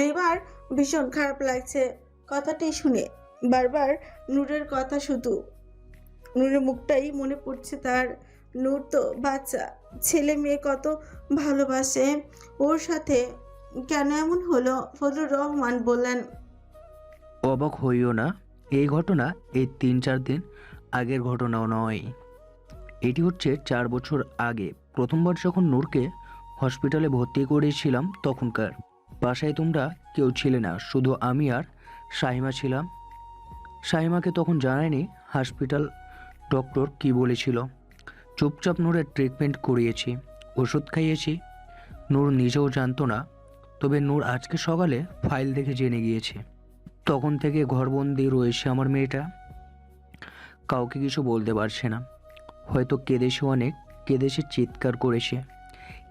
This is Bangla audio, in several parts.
এবার ভীষণ খারাপ লাগছে কথাটি শুনে। বারবার নূরের কথা, শুধু নূরের মুখটাই মনে পড়ছে তার। নূর তো বাচ্চা, ছেলে মেয়ে কত ভালোবাসে, ওর সাথে কেন এমন হলো? ফজলুর রহমান বললেন, অবাক হইও না, এই ঘটনা এই 3-4 দিন আগের ঘটনাও নয়। এটি হচ্ছে 4 বছর আগে প্রথমবার যখন নূরকে হসপিটালে ভর্তি করেছিলাম তখনকার। বাসায় তোমরা কেউ ছিলে না, শুধু আমি আর শাহিমা ছিলাম। শাহিমাকে তখন জানায়নি হসপিটাল ডক্টর কি বলেছিল। চুপচাপ নূরের ট্রিটমেন্ট করিয়েছি, ওষুধ খাইয়েছি। নূর নিজেও জানতো না, তবে নূর আজকে সকালে ফাইল দেখে জেনে গিয়েছে। তখন থেকে ঘরবন্দি রয়েছে আমার মেয়েটা, কাউকে কিছু বলতে পারছে না। হয়তো কেঁদেছে অনেক, কেঁদেছে, চিৎকার করেছে,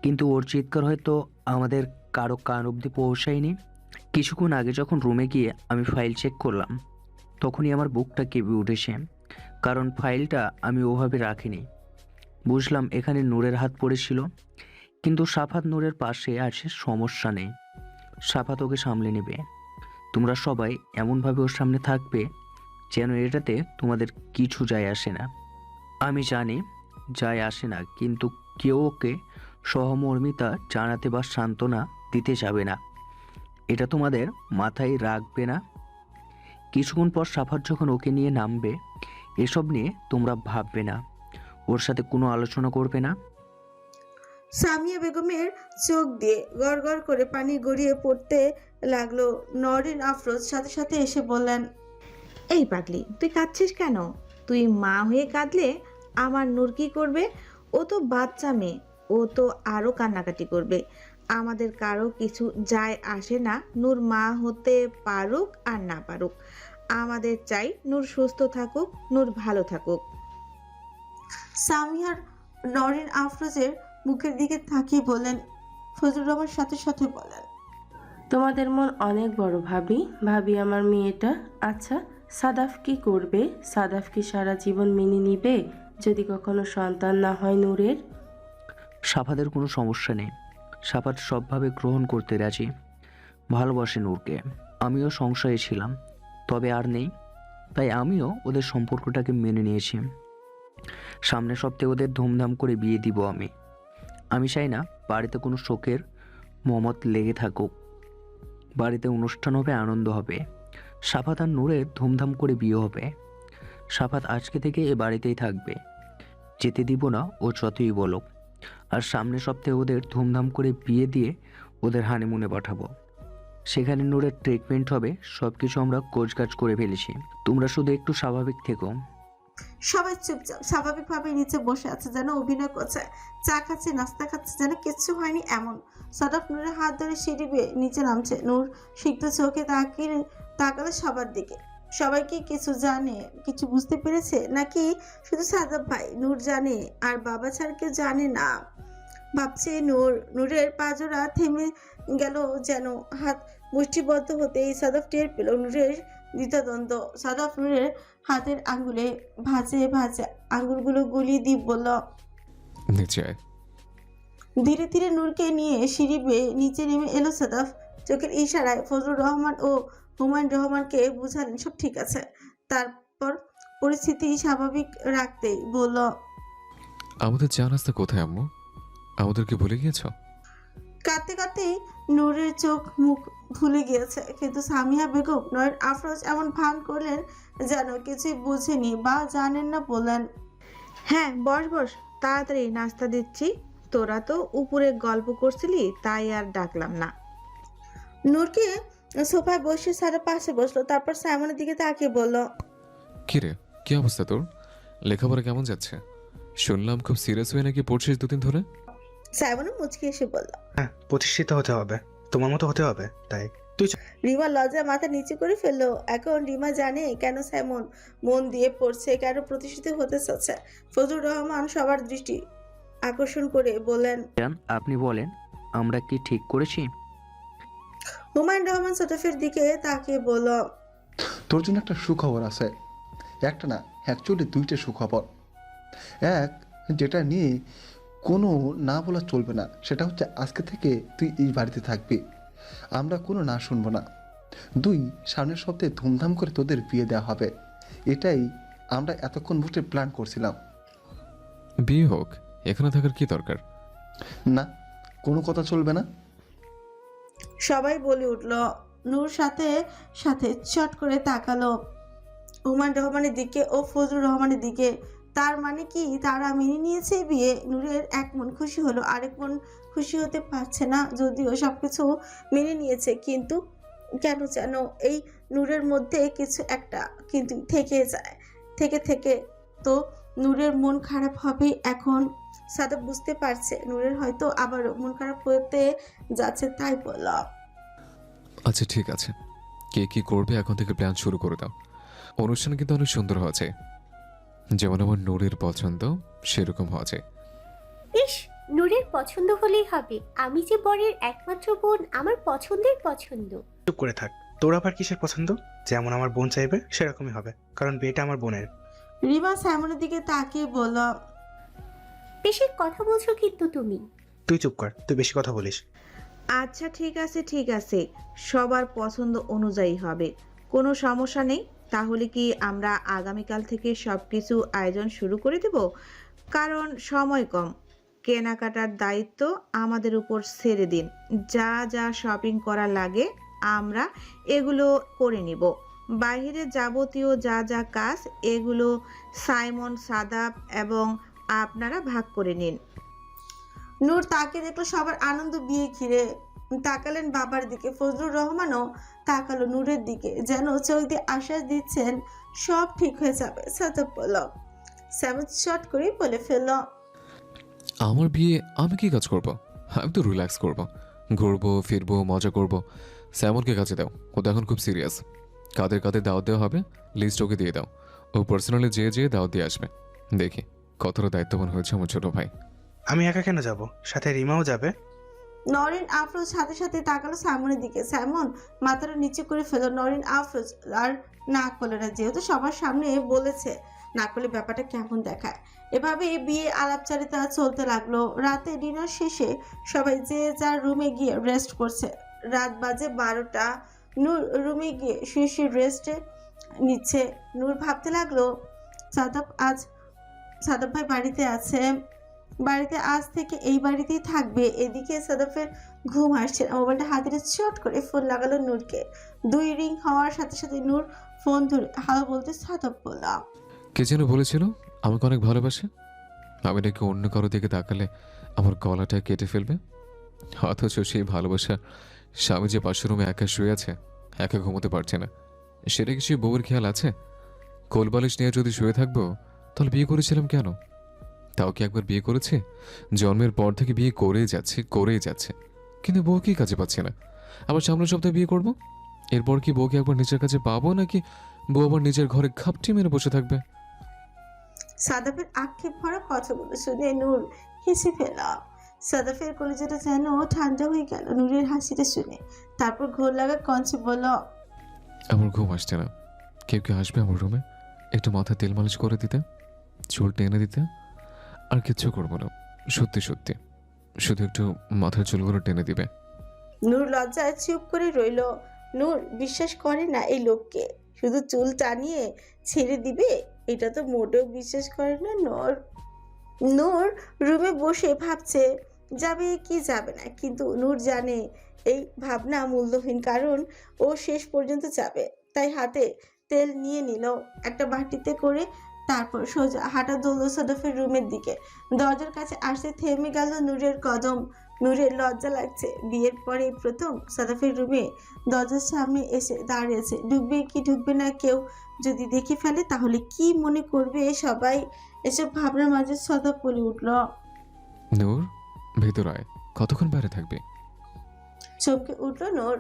কিন্তু ওর চিৎকার হয়তো আমাদের কারো কান অবধি পৌঁছায়নি। কিছুক্ষণ আগে যখন রুমে গিয়ে আমি ফাইল চেক করলাম, তখনই আমার বুকটা কেঁপে উঠেছে, কারণ ফাইলটা আমি ওভাবে রাখিনি। বুঝলাম এখানে নূরের হাত পড়েছিল, কিন্তু সাফাত নূরের পাশে আছে, সমস্যা নেই, সাফাত ওকে সামলে নেবে। তোমরা সবাই এমনভাবে ওর সামনে থাকবে যেন এটাতে তোমাদের কিছু যায় আসে না। আমি জানি যায় আসে না, কিন্তু কেউ ওকে সহমর্মিতা জানাতে বা সান্ত্বনা দিতে যাবে না, এটা তোমাদের মাথায় রাখবে না। কিছুক্ষণ পর সাফাত যখন ওকে নিয়ে নামবে, এসব নিয়ে তোমরা ভাববে না, ওর সাথে কোনো আলোচনা করবে না। সামিয়া বেগমের চোখ দিয়ে গড় করে পানি গড়িয়ে পড়তে লাগলো। নরিন আফরোজ সাথে সাথে এসে বললেন, এই পাগলি, তুই কাঁদছিস কেন? তুই মা হয়ে কাঁদলে আমার নূর কি করবে? ও তো বাচ্চা মেয়ে, ও তো আরো কান্নাকাটি করবে। আমাদের কারো কিছু যায় আসে না নূর মা হতে পারুক আর না পারুক। আমাদের চাই নূর সুস্থ থাকুক, নূর ভালো থাকুক। সামিয়ার নরিন আফরোজের মুখের দিকে তাকিয়ে বললেন। ফজলুর রহমান সাথে সাথে বলেন, তোমাদের মন অনেক বড় ভাবি। ভাবি আমার মেয়েটা। আচ্ছা, সাদাফ কি করবে? সাদাফ কি সারা জীবন মেনে নিবে যদি কখনো সন্তান না হয় নূরের? সাফাতের কোনো সমস্যা নেই, সাফাত সবভাবে গ্রহণ করতে রাজি, ভালোবাসে নূরকে। আমিও সংশয়ে ছিলাম, তবে আর নেই, তাই আমিও ওদের সম্পর্কটাকে মেনে নিয়েছি। সামনের সপ্তাহে ওদের ধুমধাম করে বিয়ে দিব আমি। আমি চাই না বাড়িতে কোনো শোকের মমত লেগে থাকুক। বাড়িতে অনুষ্ঠান হবে, আনন্দ হবে। সাফাত আর নূরের ধুমধাম করে বিয়ে হবে। সাফাত আজকে থেকে এ বাড়িতেই থাকবে, যেতে দিব না ও যতই বলুক। আর সামনের সপ্তাহে ওদের ধুমধাম করে বিয়ে দিয়ে ওদের হানিমুনে পাঠাবো। সেখানে নূরের ট্রিটমেন্ট হবে, সব কিছু আমরা গোছগাছ করে ফেলেছি। তোমরা শুধু একটু স্বাভাবিক থেকো। সবাই চুপচাপ স্বাভাবিকভাবে নিচে বসে আছে, যেন অভিনয় করছে। চা খাচ্ছে, নাস্তা খাচ্ছে, যেন কিচ্ছু হয়নি এমন। সাদাফ নূরের হাত ধরে সিঁড়ি বেয়ে নিচে নামছে। নূর সিক্ত চোখে তাকালে সবার দিকে। সবাই কি কিছু জানে, কিছু বুঝতে পেরেছে, নাকি শুধু সাদাফ ভাই নূর জানে আর বাবা ছাড়া কেউ জানে না? ভাবছে নূর। নূরের পাজোড়া থেমে গেল যেন। হাত মুষ্টিবদ্ধ হতেই সাদাফ টের পেল নূরের দ্বিধাদ্বন্দ্ব। সাদাফ নূরের হাতের আঙ্গুলে ভাঁজে ভাঁজে আঙ্গুলগুলো গুলিয়ে দিয়ে বলল, নিচে আয়। ধীরে ধীরে নূরকে নিয়ে সিঁড়ি বেয়ে নিচে নেমে এলো সাদাফ। চোখের ইশারায় ফজলুর রহমান ও হুমায়ুন রহমানকে বুঝালেন সব ঠিক আছে। তারপর পরিস্থিতি স্বাভাবিক রাখতেই বলল, আমাদের চা নাস্তা কোথায় আম্মু? আমাদেরকে ভুলে গিয়েছ? কাঁদতে কাঁদতেই নূরের চোখ মুখ ভুলে গিয়েছে, কিন্তু সামিয়া বেগম নয়ন আফরোজ এমন ভান করলেন যেন কিছুই বুঝেনি বা জানেন না। বললেন, হ্যাঁ, বস বস, তাড়াতাড়ি নাস্তা দিচ্ছি। তোরা তো উপরে গল্প করছিলি, তাই আর ডাকলাম না। নূরকে সোফায় বসে সারা পাশে বসলো, তারপর সাইমনের দিকে তাকিয়ে বলল, কি রে, কি অবস্থা তোর? লেখাপড়া কেমন যাচ্ছে? শুনলাম খুব সিরিয়াস হয়ে নাকি পড়ছিস 2 দিন ধরে। সাইমনও মুচকি এসে বলল, হ্যাঁ, প্রতিষ্ঠিত হতে হবে, তোমার মতো হতে হবে, তাই তুই রিমা লজ্জায় মাথা নিচু করে ফেললো। এখন রিমা জানে কেন সাইমন মন দিয়ে পড়ছে, কেন প্রতিষ্ঠিত হতে চাচ্ছে। ফজলুর রহমান সবার দৃষ্টি আকর্ষণ করে বললেন, জান, আপনি বলেন, আমরা কি ঠিক করেছি? হুমায়ুন রহমান সাদাফের দিকে তাকিয়ে বলল, তোর জন্য একটা সুখবর আছে। একটা না, অ্যাকচুয়ালি 2টা সুখবর। এক, যেটা নিয়ে কোনো না বলা চলবে না, সেটা হচ্ছে আজকে থেকে তুই এই বাড়িতে থাকবি। আমরা কোনো না শুনবো না। 2, সামনের সপ্তাহে ধুমধাম করে তোদের বিয়ে দেওয়া হবে। এটাই আমরা এতক্ষণ বসে প্ল্যান করছিলাম। বিয়ে হোক, এখানে থাকার কি দরকার? না, কোনো কথা চলবে না। সবাই বলে উঠল। নূর সাথে সাথে চট করে তাকালো হুমায়ুন রহমানের দিকে ও ফজলুর রহমানের দিকে। তার মানে কি তারা মেনে নিয়েছে বিয়ে? নূরের এক মন খুশি হলো, আরেক মন খুশি হতে পারছে না। যদিও সবকিছু মেনে নিয়েছে, কিন্তু কেন যেন এই নূরের মধ্যে কিছু একটা কিন্তু থেকে যায়। থেকে থেকে তো নূরের মন খারাপ হবে এখন। সাদা বুঝতে পারছে নূরের হয়তো আবারও মন খারাপ হতে যাচ্ছে, তাই বললাম, আচ্ছা ঠিক আছে, কে কি করবে এখন থেকে প্ল্যান শুরু করে দাও। অনুষ্ঠান কিন্তু অনেক সুন্দর হয়েছে, যেমন আমার নূরের পছন্দ সেরকম হয়েছে। ইস, নূরের পছন্দ হলেই হবে। আমি যে বরের একমাত্র বোন, আমার পছন্দের পছন্দ। চুপ করে থাক। তোর আবার কিসের পছন্দ? যেমন আমার বোন চাইবে সেরকমই হবে, কারণ বিয়েটা আমার বোনের। রিমা সাইমনের দিকে তাকিয়ে বলল, বেশি কথা বলছো কিন্তু তুমি। তুই চুপ কর, তুই বেশি কথা বলিস। আচ্ছা ঠিক আছে ঠিক আছে, সবার পছন্দ অনুযায়ী হবে, কোনো সমস্যা নেই। তাহলে কি আমরা আগামীকাল থেকে সব কিছু আয়োজন শুরু করে দেব? কারণ সময় কম। কেনাকাটার দায়িত্ব আমাদের উপর ছেড়ে দিন। যা যা শপিং করা লাগে আমরা এগুলো করে নিব। বাইরে যাবতীয় যা যা কাজ এগুলো সাইমন, সাদাব এবং আপনারা ভাগ করে নিন। নূর তাকে দেখলো সবার আনন্দ বিয়ে ঘিরে। তাকালেন বাবার দিকে, ফজলুর রহমানও তাকালো নূরের দিকে, যেন চোখ দিয়ে আশ্বাস দিচ্ছেন সব ঠিক হয়ে যাবে। সাদব বলল, স্যামন শর্ট করে বলে ফেলল, আমার বিয়ে আমি কি কাজ করব? আমি তো রিল্যাক্স করব, ঘুরবো ফিরবো মজা করব। স্যামনকে কাছে দাও, ও তো এখন খুব সিরিয়াস। কাদের কাদের দাওয়াত দেওয়া হবে লিস্ট ওকে দিয়ে দাও, ও পার্সোনালি যেয়ে দাওয়াত দিয়ে আসবে। দেখি কতটা দায়িত্ববান হয়েছে আমার ছোট ভাই। আমি একা কেন যাব? সাথে রিমাও যাবে। নরিন আফরোজ সাথে সাথে তাকালো সাইমনের দিকে। সাইমন মাথাটা নিচে করে ফেলল। নরিন আফরোজ আর না করলে না, যেহেতু সবার সামনে বলেছে না করলে ব্যাপারটা কেমন দেখায়। এভাবে বিয়ে আলাপচারিতা চলতে লাগলো। রাতে ডিনার শেষে সবাই যে যার রুমে গিয়ে রেস্ট করছে। রাত বাজে 12টা। নূর রুমে গিয়ে শুয়ে শুয়ে রেস্ট নিচ্ছে। নূর ভাবতে লাগলো, সাদাব ভাই বাড়িতে আছে, বাড়িতে আজ থেকে এই বাড়িতেই থাকবে। এদিকে সাদাফের ঘুম আসছে না। মোবাইলটা হাতে চট করে ফোন লাগালো নূরকে। 2 রিং হওয়ার সাথে সাথে নূর ফোন ধরে হ্যালো বলতে সাদাব বললাম, কে যেন বলেছিল আমাকে অনেক ভালোবাসে, আমি নাকি অন্য কারো দিকে তাকালে আমার গলাটা কেটে ফেলবে। অথচ সেই ভালোবাসা স্বামী যে পাশের রুমে একা শুয়ে আছে, একা ঘুমোতে পারছে না, সেটা কি সেই বউয়ের খেয়াল আছে? কোলবালিশ নিয়ে যদি শুয়ে থাকবো তাহলে বিয়ে করেছিলাম কেন? তাও কি একবার বিয়ে করেছে? জন্মের পর থেকে বিয়ে করেই যাচ্ছে, কিন্তু বউ কি কাজে পাচ্ছে না। আবার সামনের সপ্তাহে বিয়ে করব, এরপর কি বউকে একবার নিজের কাছে পাবো, নাকি বউ আবার নিজের ঘরে খাপটি মেরে বসে থাকবে? সাদাফের আক্ষেপ ভরা কথাগুলো শুনে নূর হেসে ফেল। সাদাফের কলেজাটা যেন ঠান্ডা হয়ে গেল নূরের হাসিটা শুনে। তারপর ঘোর লাগা কঞ্চে বলল, আমার ঘুম আসছে না, কেউ কেউ আসবে আমার রুমে একটু মাথায় তেল মালিশ করে দিতে, চুল টেনে দিতে। আর কিচ্ছু করবো না, সত্যি সত্যি শুধু একটু মাথার চুলগুলো টেনে দিবে। নূর লজ্জায় চুপ করে রইল। নূর বিশ্বাস করে না এই লোককে, শুধু চুল টানিয়ে ছেড়ে দিবে এটা তো মোটেও বিশ্বাস করে না নূর। নূর রুমে বসে ভাবছে যাবে কি যাবে না, কিন্তু নূর জানে এই ভাবনা মূল্যহীন, কারণ ও শেষ পর্যন্ত যাবে। তাই হাতে তেল নিয়ে নিল একটা বাটিতে করে, তারপর সোজা হাঁটা ধরল সাদাফের রুমের দিকে। দরজার কাছে আসতে থেমে গেল নূরের কদম। নূরের লজ্জা লাগছে, বিয়ের পরে প্রথম সাদাফের রুমে দরজার সামনে এসে দাঁড়িয়েছে। ঢুকবে কি ঢুকবে না, কেউ যদি দেখে ফেলে তাহলে কি মনে করবে সবাই। এসব ভাবনার মাঝে সাদাফ বলে উঠল, নূর ভেতর আয়, কতক্ষণ বাইরে থাকবে? চমকে উঠল নূর।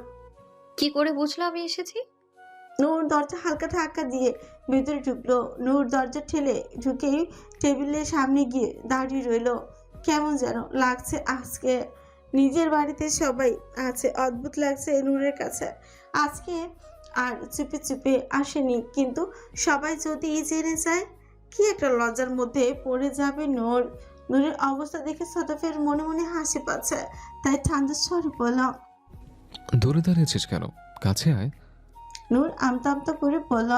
কি করে বুঝলো আমি এসেছি? নূর দরজা হালকা ধাক্কা দিয়ে ভেতরে ঢুকলো। নূর দরজা ঠেলে ঢুকেই টেবিলের সামনে গিয়ে দাঁড়িয়ে রইল। কেমন যেন লাগছে আজকে, নিজের বাড়িতে সবাই আছে। অদ্ভুত লাগছে নূরের কাছে। আজকে আর চুপে চুপে আসেনি, কিন্তু সবাই যদি জেনে যায় কি একটা লজ্জার মধ্যে পড়ে যাবে নূর। নূরের অবস্থা দেখে সাদাফের মনে মনে হাসি পাচ্ছে, তাই ঠান্ডা স্বরে বললাম, দূরে দাঁড়িয়েছিস কেন? কাছে আয়। নূর আমতা আমতা করে বলল,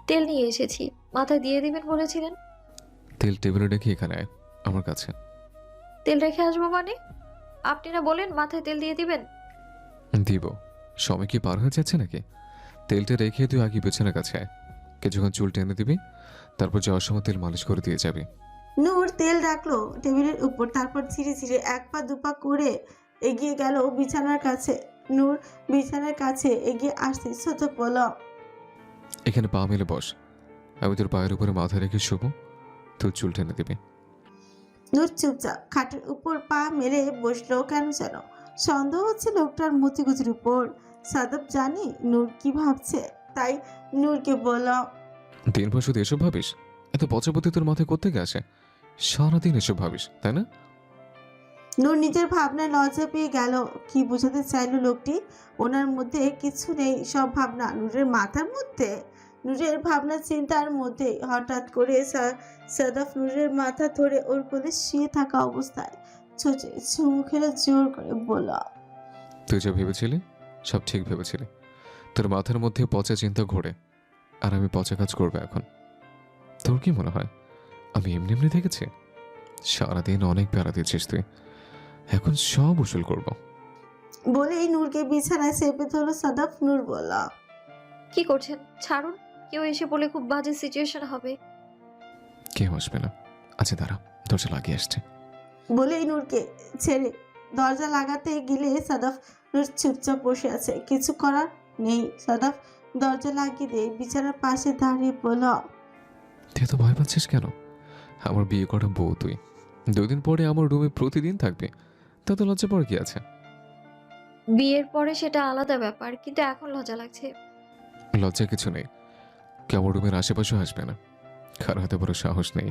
তেল নিয়ে এসেছি, মাথায় দিয়ে দিবেন বলেছিলেন। তেল টেবিলে রেখে এখানে আয়, আমার কাছে। তেল রেখে আসবো মানে? আপনি না বলেন মাথায় তেল দিয়ে দিবেন? দিব। সময় কি পার হয়ে যাচ্ছে নাকি? তেলটা রেখে তুই আগে পেছনের কাছে আয়, কিছুক্ষণ চুল টেনে দিবি, তারপর যাওয়ার সময় তেল মালিশ করে দিয়ে যাবি। নূর তেল রাখলো টেবিলের উপর, তারপর ধীরে ধীরে এক পা দুপা করে এগিয়ে গেল বিছানার কাছে। নূর বিছানার কাছে এগিয়ে আসতে সাদাফ বলল, এখানে পা মেলে বস, আমি তোর পায়ের উপরে মাথা রেখে শুবো, তোর চুল টেনে দিবি। নূর চুপচাপ খাটের উপর পা মেলে বসলো। কেন যেন সন্দেহ হচ্ছে লোকটার মতিগতির উপর। সাদাফ জানি নূর কি ভাবছে, তাই নূরকে বলল, দিনভর শুধু এসব ভাবিস? এত পচাপতি তোর মাথায় কোত্থেকে আসে? সারাদিন এসব ভাবিস, তাই না? নূর নিজের ভাবনায় লজ্জা পেয়ে গেল। কি বোঝাতে চাইলো লোকটি? ওনার মধ্যে কিছু নেই, সব ভাবনা নূরের মাথার মধ্যে। নূরের ভাবনা চিন্তার মধ্যে হঠাৎ করে সাদাফ নূরের মাথা ধরে ওর কোলে শুয়ে থাকা অবস্থায় ছোটে চুমু খেলে জোর করে বলল, তুই যা ভেবেছিলি সব ঠিক ভেবেছিলি। তোর মাথার মধ্যে পচা চিন্তা ঘোরে, আর আমি পচা কাজ করবো এখন। তোর কি মনে হয় আমি এমনি এমনি দেখেছি? সারাদিন অনেক বেড়া দিয়েছিস তুই, এখন সব উসুল করব। বলেই নূরকে বিছানায় চেপে ধরলো সাদাফ। নূর বলল, কি করছেন? ছাড়ুন, কেউ এসে বলে খুব বাজে সিচুয়েশন হবে। কেউ আসবে না। আচ্ছা দাঁড়া, দরজা লাগিয়ে আসছে। বলেই নূরকে ছেড়ে দরজা লাগাতে গেলে সাদাফ। নূর চুপচাপ বসে আছে, কিছু করার নেই। সাদাফ দরজা লাগিয়ে দিয়ে বিছানার পাশে দাঁড়িয়ে বলল, তুই তো ভয় পাচ্ছিস কেন? আমার বিয়ে করা বউ তুই, 2 দিন পরে আমার রুমে প্রতিদিন থাকবে, তাতে লজ্জা পড়ে কি আছে? বিয়ের পরে সেটা আলাদা ব্যাপার, কিন্তু এখন লজ্জা লাগছে। লজ্জা কিছু নেই, কেমন রুমের আশেপাশেও আসবে না, কারো হাতে বড় সাহস নেই।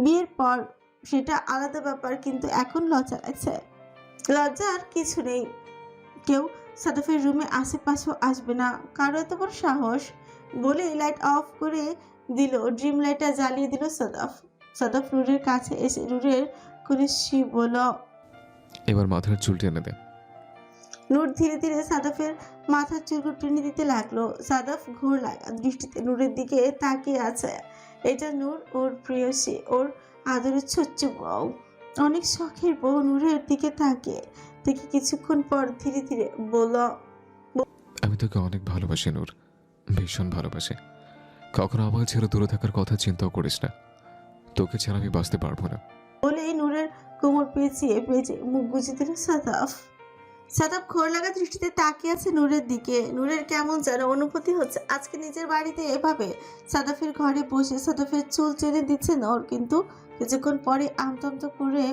বিয়ের পর সেটা আলাদা ব্যাপার, কিন্তু এখন লজ্জা লাগছে। লজ্জার কিছু নেই, কেউ সাদাফের রুমে আশেপাশেও আসবে না, কারো এত বড় সাহস। বলে লাইট অফ করে দিল, ড্রিম লাইটটা জ্বালিয়ে দিল সাদাফ। সাদাফ নূরের কাছে এসে নূরের করে বলল, এবার মাথার চুল টেনে দে। নূর ধীরে ধীরে সাদাফের মাথার চুল টেনে দিতে লাগলো। সাদাফ ঘোর লাগা দৃষ্টিতে নূরের দিকে তাকিয়ে আছে। এটা নূর, ওর প্রেয়সী, ওর আদরের ছোট্ট বউ, অনেক শখের বউ। নূরের দিকে তাকিয়ে দেখে কিছুক্ষণ পর ধীরে ধীরে বলল, আমি তোকে অনেক ভালোবাসি নূর, ভীষণ ভালোবাসি। কখনো আমার ছেড়ে দূরে থাকার কথা চিন্তাও করিস না, তোকে ছাড়া আমি বাঁচতে পারবো না। বলেই নূরের কোমর পেঁচিয়ে পেঁচিয়ে মুখ গুজে দিল সাদাফ। সাদাফ ঘোর লাগা দৃষ্টিতে তাকিয়ে আছে নূরের দিকে। নূরের কেমন যেন অনুভূতি হচ্ছে আজকে নিজের বাড়িতে এভাবে সাদাফের ঘরে বসে সাদাফের চুল চেনে দিচ্ছে নূর। কিন্তু কিছুক্ষণ পরে আমতমত করে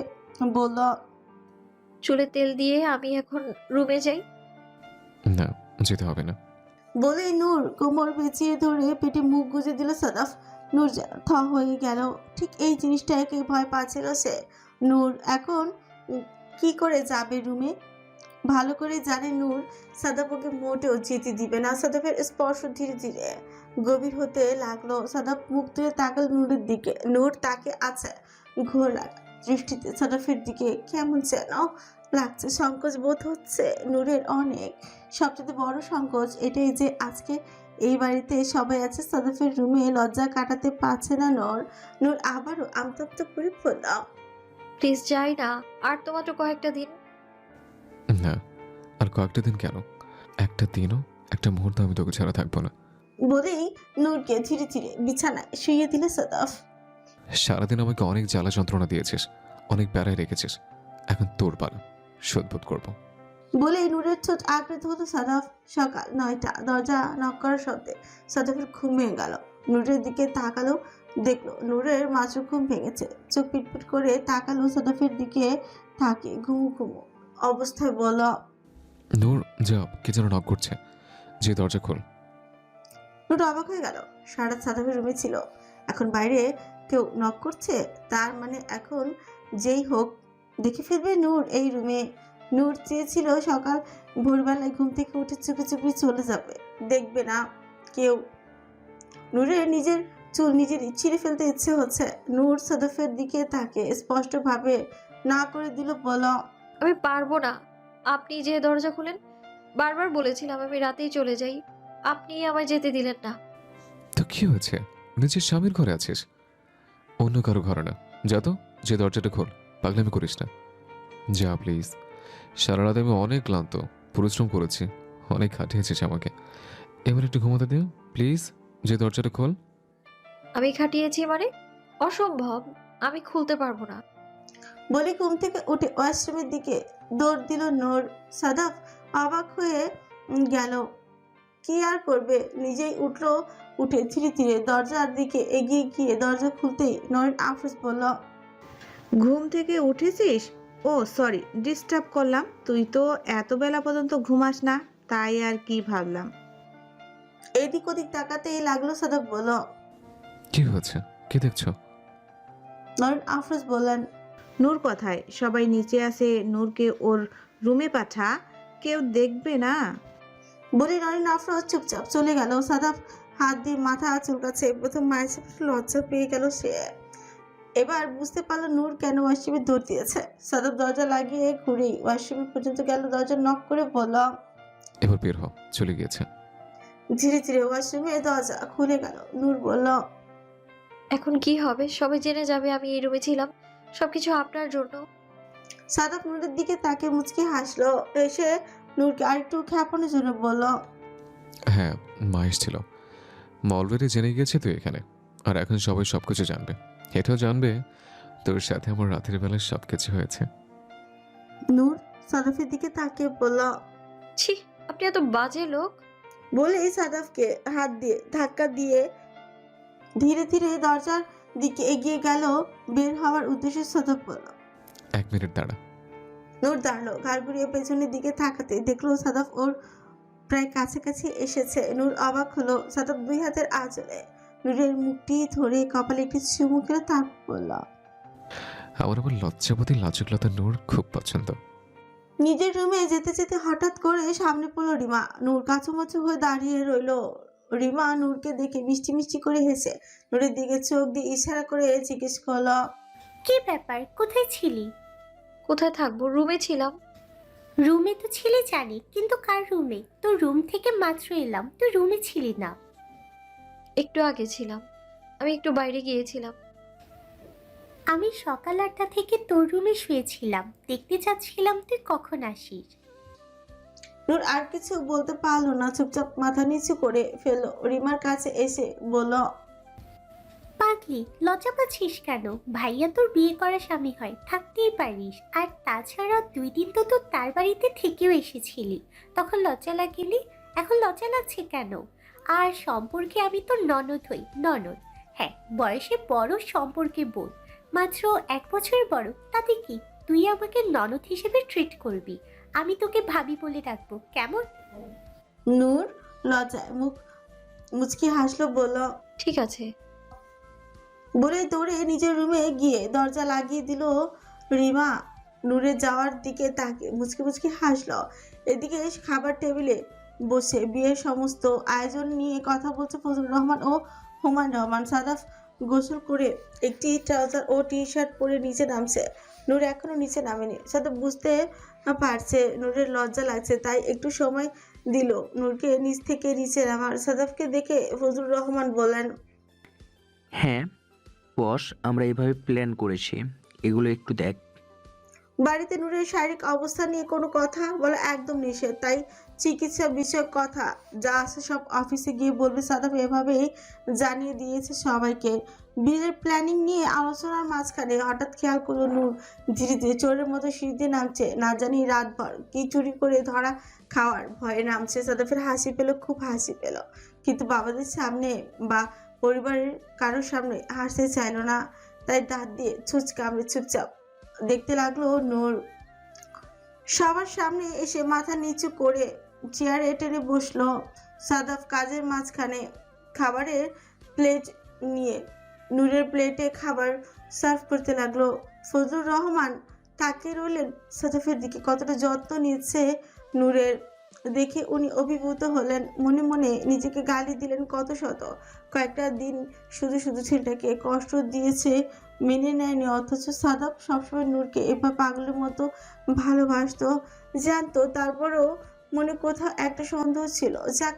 বলল, চুলে তেল দিয়ে আমি এখন রুমে যাই। না, যেতে হবে না। বলেই নূর কোমর পেঁচিয়ে ধরে পেটে মুখ গুজে দিল সাদাফ। নূর যেন থ হয়ে গেল। ঠিক এই জিনিসটাকে ভয় পাচ্ছিল সে। নূর এখন কি করে যাবে রুমে? ভালো করে জানে নূর সাদাফ ওকে মোটেও যেতে দিবে না। সাদাফের স্পর্শ ধীরে ধীরে গভীর হতে লাগলো। সাদাফ মুখ তুলে তাকাল নূরের দিকে। নূর তাকে আছে ঘোর লাগা দৃষ্টিতে সাদাফের দিকে। কেমন যেন লাগছে, সংকোচ বোধ হচ্ছে নূরের অনেক। সবচেয়ে বড় সংকোচ এটাই যে আজকে এই বাড়িতে সবাই আছে, সাদাফের রুমে লজ্জা কাটাতে পারছে না নূর। নূর আবারও আমতপ্ত করে বলল, প্লিজ যাই না, আর তো মাত্র কয়েকটা দিন। না, আর কয়েকটা দিন কেন, একটা দিনও, একটা মুহূর্ত আমি তোকে ছাড়া থাকবো না। বলেই নূরকে ধীরে ধীরে বিছানায় শুইয়ে দিল সাদাফ। সারাদিন আমাকে অনেক জ্বালা যন্ত্রণা দিয়েছিস, অনেক প্যারায় রেখেছিস, এখন তোর পালা, শোধবোধ করবো। বলেই নূরের ঠোঁট আঁকড়ে হলো সাদাফ। সকাল 9টা, দরজা নক করার শব্দে সাদাফের ঘুম ভেঙে গেল। নূরের দিকে তাকালো, দেখলো নূরের মাত্র ঘুম ভেঙেছে। চোখ পিটপিট করে তাকালো সাদাফের দিকে, তাকে ঘুমু ঘুমু অবস্থায় বলল, নূর যা, কে যেন নক করছে, যে দরজা খোল। নূর অবাক হয়ে গেল। সারা সাদাফের রুমে ছিল, এখন বাইরে কেউ নক করছে, তার মানে এখন যেই হোক দেখে ফেলবে নূর এই রুমে। নূর চেয়েছিল সকাল ভোরবেলায় ঘুম থেকে উঠে চুপি চুপি চলে যাবে, দেখবে না কেউ। নূরের নিজের চুল নিজেরই ছিঁড়ে ফেলতে ইচ্ছে হচ্ছে। নূর সাদাফের দিকে তাকে স্পষ্টভাবে না করে দিল, বল, আমি পারবো না। আপনি যে দরজা খুলেন। বারবার বলেছিলাম আমি রাতেই চলে যাই, আপনি আমায় যেতে দিলেন না। তো কি হয়েছে? নিজের স্বামীর ঘরে আছিস, অন্য কারো ঘরে না। যা তো, যে দরজাটা খোল, পাগলামি করিস না। যা প্লিজ। সারা রাত আমি অনেক ক্লান্ত, পরিশ্রম করেছি, অনেক খাটিয়েছিস আমাকে। এবার একটু ঘুমাতে দিও প্লিজ। যে দরজাটা খোল। আমি খাটিয়েছি মানে? অসম্ভব, আমি খুলতে পারবো না। বলে ঘুম থেকে উঠে ওয়াশরুমের দিকে দৌড় দিল নূর। সাদাফ অবাক হয়ে গেল। কি আর করবে, নিজেই উঠলো। উঠে ধীরে ধীরে দরজার দিকে এগিয়ে গিয়ে দরজা খুলতেই নরেন আফরোজ বলল, ঘুম থেকে উঠেছিস? ও সরি, ডিস্টার্ব করলাম। তুই তো এত বেলা পর্যন্ত ঘুমাস না, তাই আর কি ভাবলাম। এদিক ওদিক তাকাতেই লাগলো। সাদাফ বলল, কি হয়েছে? কি দেখছো? নরেন আফরোজ বললেন, নূর কথায় সবাই নিচে আসে, নূরকে ওর রুমে পাঠা, কেউ দেখবে না। বলে নরেন আফরোজ চুপচাপ চলে গেল। সাদাফ হাত দিয়ে মাথা চুলকাচ্ছে। প্রথম মায়ের সাথে লজ্জা পেয়ে গেল সে। এবার বুঝতে পারলো নূর কেন ওয়াশরুমে দৌড় দিয়েছে। সাদাফ দরজা লাগিয়ে ঘুরেই ওয়াশরুম পর্যন্ত গেল। দরজা নক করে বলল, এবার বের হও, চলে গিয়েছে। ধীরে ধীরে ওয়াশরুমে দরজা খুলে গেল। নূর বলল, এখন কি হবে? সবাই জেনে যাবে আমি এই রুমে ছিলাম, সবকিছু আপনার জন্য। সাদাফ নূরের দিকে তাকে মুচকি হাসলো। এসে নূরকে আরেকটু খেপানোর জন্য বলল, হ্যাঁ, মা এসেছিল। মা অলরেডি জেনে গিয়েছে তুই এখানে, আর এখন সবাই সবকিছু জানবে। এটাও জানবে তোর সাথে আমার রাতের বেলায় সবকিছু হয়েছে। নূর সাদাফের দিকে তাকিয়ে বলল, ছি, আপনি এত বাজে লোক। বলেই সাদাফকে হাত দিয়ে ধাক্কা দিয়ে ধীরে ধীরে দরজার দিকে এগিয়ে গেল। বের হওয়ার উদ্দেশ্যে সাদাফ বলল, 1 মিনিট দাঁড়া। নূর দাঁড়ালো। ঘাড় ঘুরিয়ে পেছনের দিকে তাকাতে দেখলো সাদাফ ওর প্রায় কাছাকাছি এসেছে। নূর অবাক হলো। সাদাফ 2 হাতের আঁচলে নূরের মুখটি ধরে কপালে একটি চুমু খেলে তারপর বলল, আমার লজ্জাবতী লাজুকলতা নূর খুব পছন্দ। নিজের রুমে যেতে যেতে হঠাৎ করে সামনে পড়লো রিমা। নূর কাচুমাচু হয়ে দাঁড়িয়ে রইলো। রিমা নূরকে দেখে মিষ্টি মিষ্টি করে হেসে নূরের দিকে চোখ দিয়ে ইশারা করে জিজ্ঞেস করলো, কি ব্যাপার, কোথায় ছিলি? কোথায় থাকবো? রুমে ছিলাম। রুমে তো ছিলি জানি, কিন্তু কার রুমে? তোর রুম থেকে মাত্র এলাম, তুই রুমে ছিলি না। একটু আগে ছিলাম, আমি একটু বাইরে গিয়েছিলাম। আমি সকাল 8টা থেকে তোর রুমে শুয়েছিলাম, দেখতে চাচ্ছিলাম তুই কখন আসিস। নূর আর কিছু বলতে পারলো না, চুপচাপ মাথা নিচু করে ফেললো। রিমার কাছে এসে বলল, পাগলি, লজ্জা পাচ্ছিস কেন? ভাইয়া তোর বিয়ে করা স্বামী হয়, থাকতেই পারিস। আর তাছাড়া 2 দিন তো তোর তার বাড়িতে থেকেও এসেছিলি, তখন লজ্জা লাগেনি, এখন লজ্জা লাগছে কেন? আর সম্পর্কে আমি তোর ননদ হই, ননদ। হ্যাঁ, বয়সে বড়, সম্পর্কে বোন, মাত্র 1 বছর বড়। তাতে কি, তুই আমাকে ননদ হিসেবে ট্রিট করবি, আমি তোকে ভাবি বলে ডাকবো, কেমন? নূর লজ্জায় মুখ মুচকি হাসলো। বলল, ঠিক আছে। বলে দৌড়ে নিজের রুমে গিয়ে দরজা লাগিয়ে দিল। রিমা নূরের যাওয়ার দিকে তাকে মুচকি মুচকি হাসলো। এদিকে খাবার টেবিলে বসে বিয়ের সমস্ত আয়োজন নিয়ে কথা বলছে ফজলুর রহমান ও হুমায়ুন রহমান। সাদাফ গোসল করে একটি ট্রাউজার ও টি শার্ট পরে নিচে নামছে। নূর এখনো নিচে নামেনি। সাদাফ বুঝতে পারছে নূরের লজ্জা লাগছে, তাই একটু সময় দিল নূরকে নিচ থেকে নিচে নামার। সাদাফকে দেখে ফজলুর রহমান বললেন, হ্যাঁ বস, আমরা এইভাবে প্ল্যান করেছি, এগুলো একটু দেখ। বাড়িতে নূরের শারীরিক অবস্থা নিয়ে কোনো কথা বলা একদম নিষেধ, তাই চিকিৎসা বিষয়ক কথা যা আছে সব অফিসে গিয়ে বলবে। সাদাফ এভাবেই জানিয়ে দিয়েছে সবাইকে। বিয়ের প্ল্যানিং নিয়ে আলোচনার মাঝখানে হঠাৎ খেয়াল করলো নূর ধীরে ধীরে চোরের মতো সিঁড়ি দিয়ে নামছে। না জানি রাতভর কি চুরি করে ধরা খাওয়ার ভয়ে নামছে। সাদাফের হাসি পেল, খুব হাসি পেল, কিন্তু বাবাদের সামনে বা পরিবারের কারোর সামনে হাসতে চাইলো না, তাই দাঁত দিয়ে ছুঁচ কামড়ে চুপচাপ দেখতে লাগলো নূর। সবার সামনে এসে মাথা নিচু করে চেয়ারে টেনে বসলো। সাদাফ কাজের মাঝখানে খাবারের প্লেট নিয়ে নূরের প্লেটে খাবার সার্ভ করতে লাগলো। ফজলুর রহমান তাকিয়ে রইলেন সাদাফের দিকে। কতটা যত্ন নিচ্ছে নূরের দেখে উনি অভিভূত হলেন। মনে মনে নিজেকে গালি দিলেন কত শত। কয়েকটা দিন শুধু শুধু ছেলেটাকে কষ্ট দিয়েছে, মেনে নেয়নি, অথচ সাদাফ সবসময় নূরকে এবার পাগলের মতো ভালোবাসতো। জানতো, তারপরও মনে কোথাও একটা সন্দেহ ছিল। যাক,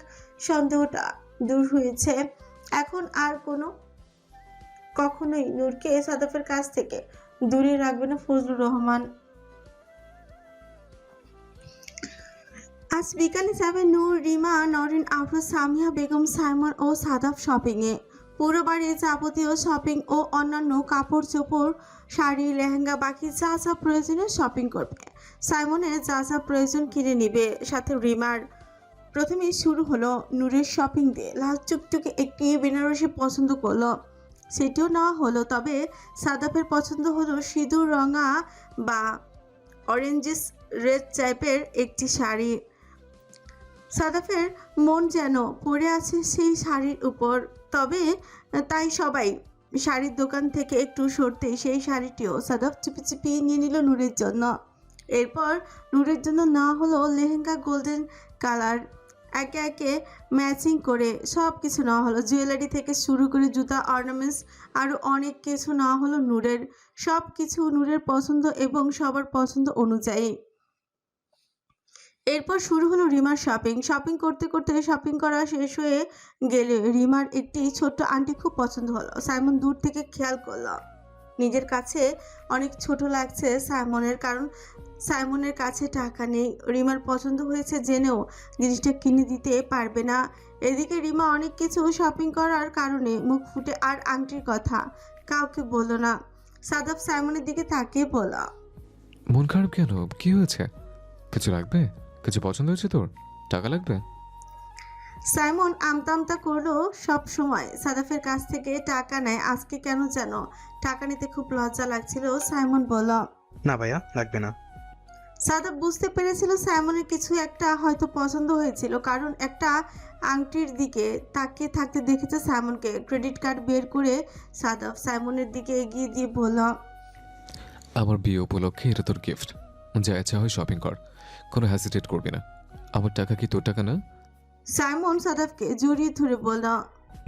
সন্দেহটা দূর হয়েছে। এখন আর কখনোই নূরকে সাদাফের কাছ থেকে দূরে রাখবে না ফজলুর রহমান। আজ বিকালে যাবে নূর, রিমা, নরিন, আফরোজ, সামিয়া বেগম, সাইমন ও সাদাফ শপিংয়ে। পুরো বাড়ির যাবতীয় শপিং ও অন্যান্য কাপড় চোপড়, শাড়ি, লেহেঙ্গা, বাকি যা যা প্রয়োজনীয় শপিং করবে। সাইমনের যা যা প্রয়োজন কিনে নিবে, সাথে রিমার। প্রথমেই শুরু হলো নূরের শপিং দিয়ে। লাল চুকচুকে একটি বেনারসি পছন্দ করলো, সেটিও নেওয়া হলো। তবে সাদাফের পছন্দ হলো সিঁদুর রঙা বা অরেঞ্জিস রেড টাইপের একটি শাড়ি। সাদাফের মন যেন পড়ে আছে সেই শাড়ির উপর। তবে তাই সবাই শাড়ির দোকান থেকে একটু সরতেই সেই শাড়িটিও সাদাফ চুপি চুপি নিয়ে নিল নূরের জন্য। এরপর নূরের জন্য নেওয়া হলো লেহেঙ্গা গোল্ডেন কালার। একে একে ম্যাচিং করে সব কিছু নেওয়া হলো। জুয়েলারি থেকে শুরু করে জুতা, অর্নামেন্টস, আরও অনেক কিছু নেওয়া হলো নূরের। সব কিছু নূরের পছন্দ এবং সবার পছন্দ অনুযায়ী। এরপর শুরু হলো রিমার শপিং। শপিং করতে করতে শপিং করা শেষ হয়ে গেলে রিমার একটি ছোট্ট আংটি খুব পছন্দ হলো। সাইমন দূর থেকে খেয়াল করলো। নিজের কাছে অনেক ছোট লাগছে সাইমনের, কারণ সাইমনের কাছে টাকা নেই। রিমার পছন্দ হয়েছে জেনেও জিনিসটা কিনে দিতে পারবে না। এদিকে রিমা অনেক কিছু শপিং করার কারণে মুখ ফুটে আর আংটির কথা কাউকে বলল না। সাদাফ সাইমনের দিকে তাকিয়ে বলল, মন খারাপ কেন? কি হয়েছে? কিছু লাগবে? কিছু পছন্দ হয়েছে তোর? টাকা লাগবে? সাইমন আমতা আমতা করলো। সব সময় সাদাফের কাছ থেকে টাকা নেয়, আজকে কেন যেন টাকা নিতে খুব লজ্জা লাগছিল। সাইমন বলল, না ভাইয়া, লাগবে না। সাদাফ বুঝতে পেরেছিল সাইমনের কিছু একটা হয়তো পছন্দ হয়েছিল, কারণ একটা আংটির দিকে তাকিয়ে থাকতে দেখেছে সাইমনকে। ক্রেডিট কার্ড বের করে সাদাফ সাইমনের দিকে এগিয়ে দিয়ে বলল, আমার বিয়ে উপলক্ষে এটা তোর গিফট। যা ইচ্ছা হয় শপিং কর, কোনো হ্যাজিটেট করবি না। আমার টাকা কি তোর টাকা না? সাইমন সাদাফকে জড়িয়ে ধরে বলল,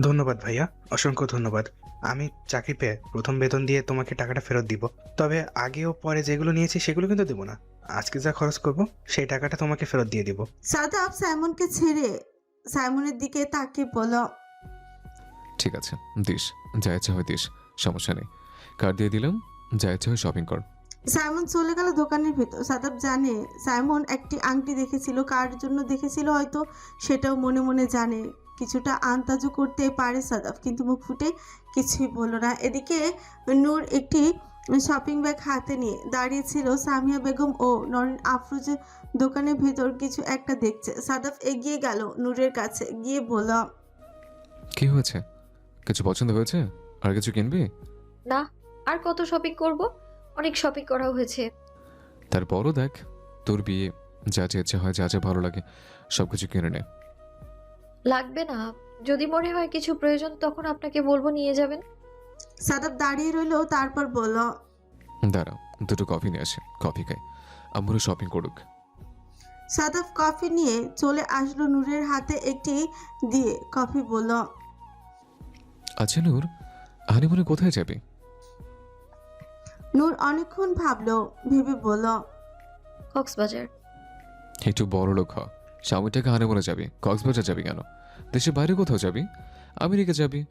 ধন্যবাদ ভাইয়া, অসংখ্য ধন্যবাদ। আমি চাকরি পেয়ে প্রথম বেতন দিয়ে তোমাকে টাকাটা ফেরত দিব। তবে আগে ও পরে যেগুলো নিয়েছি সেগুলো কিন্তু দেবো না। আজকে যা খরচ করব সেই টাকাটা তোমাকে ফেরত দিয়ে দিব। সাদাফ সাইমনকে ছেড়ে সাইমনের দিকে তাকিয়ে বলল, ঠিক আছে, দিস। যা ইচ্ছা হয় দিস, সমস্যা নেই। কার্ড দিয়ে দিলাম, যা ইচ্ছা হয় শপিং কর। সাইমন চলে গেল দোকানের ভেতর। সাদাফ জানে সাইমন একটি আংটি দেখেছিল, কার জন্য দেখেছিল হয়তো সেটাও মনে মনে জানে। কিছুটা আন্দাজও করতে পারে সাদাফ, কিন্তু মুখ ফুটে কিছুই বলল না। এদিকে নূর একটি শপিং ব্যাগ হাতে নিয়ে দাঁড়িয়েছিল। সামিয়া বেগম ও নরিন আফরোজ দোকানের ভেতর কিছু একটা দেখছে। সাদাফ এগিয়ে গেল নূরের কাছে, গিয়ে বলল, কি হয়েছে? কিছু পছন্দ হয়েছে? আর কিছু কিনবি? না, আর কত শপিং করব? অনেক শপিং করা হয়েছে। তারপরও দেখ, তোর বিয়ে, যা যা ইচ্ছা হয়, যা যা ভালো লাগে সব কিছু কিনে নে। লাগবে না, যদি মনে হয় কিছু প্রয়োজন তখন আপনাকে বলবো, নিয়ে যাবেন। সাদাফ দাঁড়িয়ে রইল, তারপর বলল, দাঁড়াও, দুটো কফি নিয়ে আসে, কফি খাই। আম্মুরও শপিং করুক। সাদাফ কফি নিয়ে চলে আসলো নূরের হাতে একটি দিয়ে। কফি বলল, আচ্ছা নূর, হানিমুনে কোথায় যাবি? নূর অনেকক্ষণ ভাবলো, ভেবে বলল, কক্সবাজার। একটু বড় লোক হ। স্বামীটাকে হানিমুনে যাবি, কক্সবাজার যাবি কেন? দেশের বাইরে কোথাও যাবি? আমেরিকা যাবি।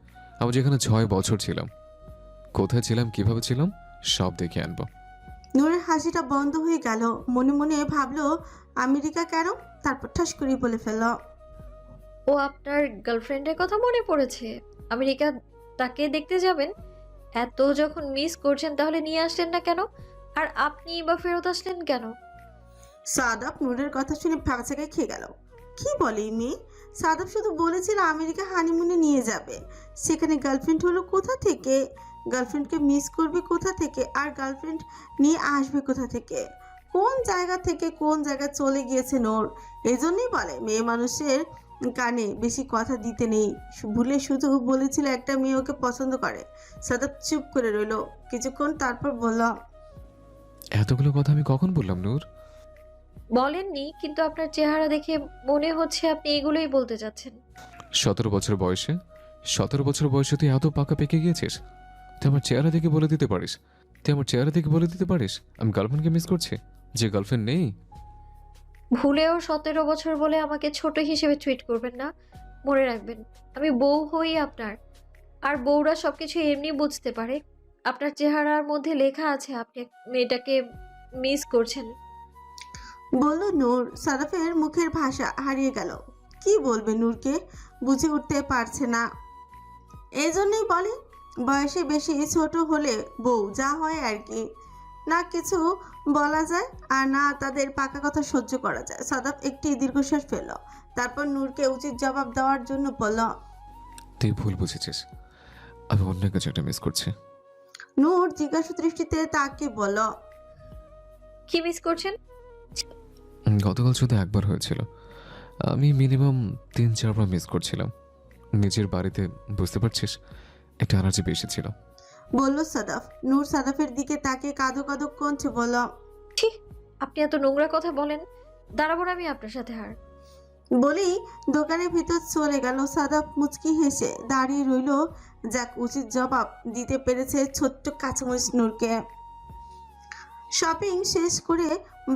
আমি যেখানে 6 বছর ছিলাম, কোথায় ছিলাম, কিভাবে ছিলাম, সব দেখে আনবো। নূরের হাসিটা বন্ধ হয়ে গেল। মনে মনে ভাবলো আমেরিকা কেন, তারপর ঠাস করে বলে ফেলল, ও আপনার গার্লফ্রেন্ডের কথা মনে পড়েছে? আমেরিকা তাকে দেখতে যাবেন? এত যখন মিস করছেন তাহলে নিয়ে আসলেন না কেন? আর আপনি বা ফেরত আসলেন কেন? সাদাফ নূরের কথা শুনে ফাঁকাচাকায় খেয়ে গেল। কি বলে এই মেয়ে? সাদাফ শুধু বলেছিল আমেরিকা হানিমুনে নিয়ে যাবে, সেখানে গার্লফ্রেন্ড হলো কোথা থেকে? গার্লফ্রেন্ডকে মিস করবে কোথা থেকে? আর গার্লফ্রেন্ড নিয়ে আসবে কোথা থেকে? কোন জায়গা থেকে কোন জায়গায় চলে গিয়েছে নূর। এই জন্যই বলে মেয়ে মানুষের কানে বেশি কথা দিতে নেই। ভুলে শুধু বলেছিল একটা মেয়ে ওকে পছন্দ করে। সাদাফ চুপ করে রইল কিছুক্ষণ, তারপর বলল, এতগুলো কথা আমি কখন বললাম নূর? বলেননি, কিন্তু আপনার চেহারা দেখে মনে হচ্ছে আপনি এগুলোই বলতে চাচ্ছেন। 17 বছর বয়সে, 17 বছর বয়সে তুই এত পাকা পেকে গিয়েছিস? তুই আমার চেহারা দেখে বলে দিতে পারিস? তুই আমার চেহারা দেখে বলে দিতে পারিস আমি গার্লফ্রেন্ডকে মিস করছি, যে গার্লফ্রেন্ড নেই? ভুলেও 17 বছর বলে আমাকে ছোট হিসেবে ট্রিট করবেন না। মনে রাখবেন, আমি বউ হই আপনার। আর বউরা সবকিছু এমনি বুঝতে পারে। আপনার চেহারার মধ্যে লেখা আছে আপনি মেয়েটাকে মিস করছেন। বলল নূর। সাদাফের মুখের ভাষা হারিয়ে গেল। কি বলবে নূরকে বুঝে উঠতে পারছে না। এই জন্যই বলে বয়সে বেশি ছোট হলে বউ যা হয় আর কি, না কিছু বলা যায় আর না তাদের পাকা কথা সহ্য করা যায়। সাদাফ একটি দীর্ঘশ্বাস ফেলল, তারপর নূরকে উচিত জবাব দেওয়ার জন্য বলল, তুই ভুল বুঝেছিস, আমি অন্য কিছু একটা মিস করছি। নূর জিজ্ঞাসা দৃষ্টিতে তাকে বলল, কি মিস করছেন? গতকাল শুধু একবার হয়েছিল, আমি মিনিমাম 3-4বার মিস করছিলাম। নিজের বাড়িতে বুঝতে পারছিস, একটা এনার্জি বেশি ছিল। বলল সাদাফ। নূর সাদাফের দিকে তাকে কাঁদো কাঁদো কণ্ঠে বলল, ঠিক, আপনি এত নোংরা কথা বলেন। দাঁড়াবো না আমি আপনার সাথে আর। বলেই দোকানের ভিতর চলে গেল। সাদাফ মুচকি হেসে দাঁড়িয়ে রইল। যাক, উচিত জবাব দিতে পেরেছে ছোট্ট কাঁচামরিচ নূরকে। শপিং শেষ করে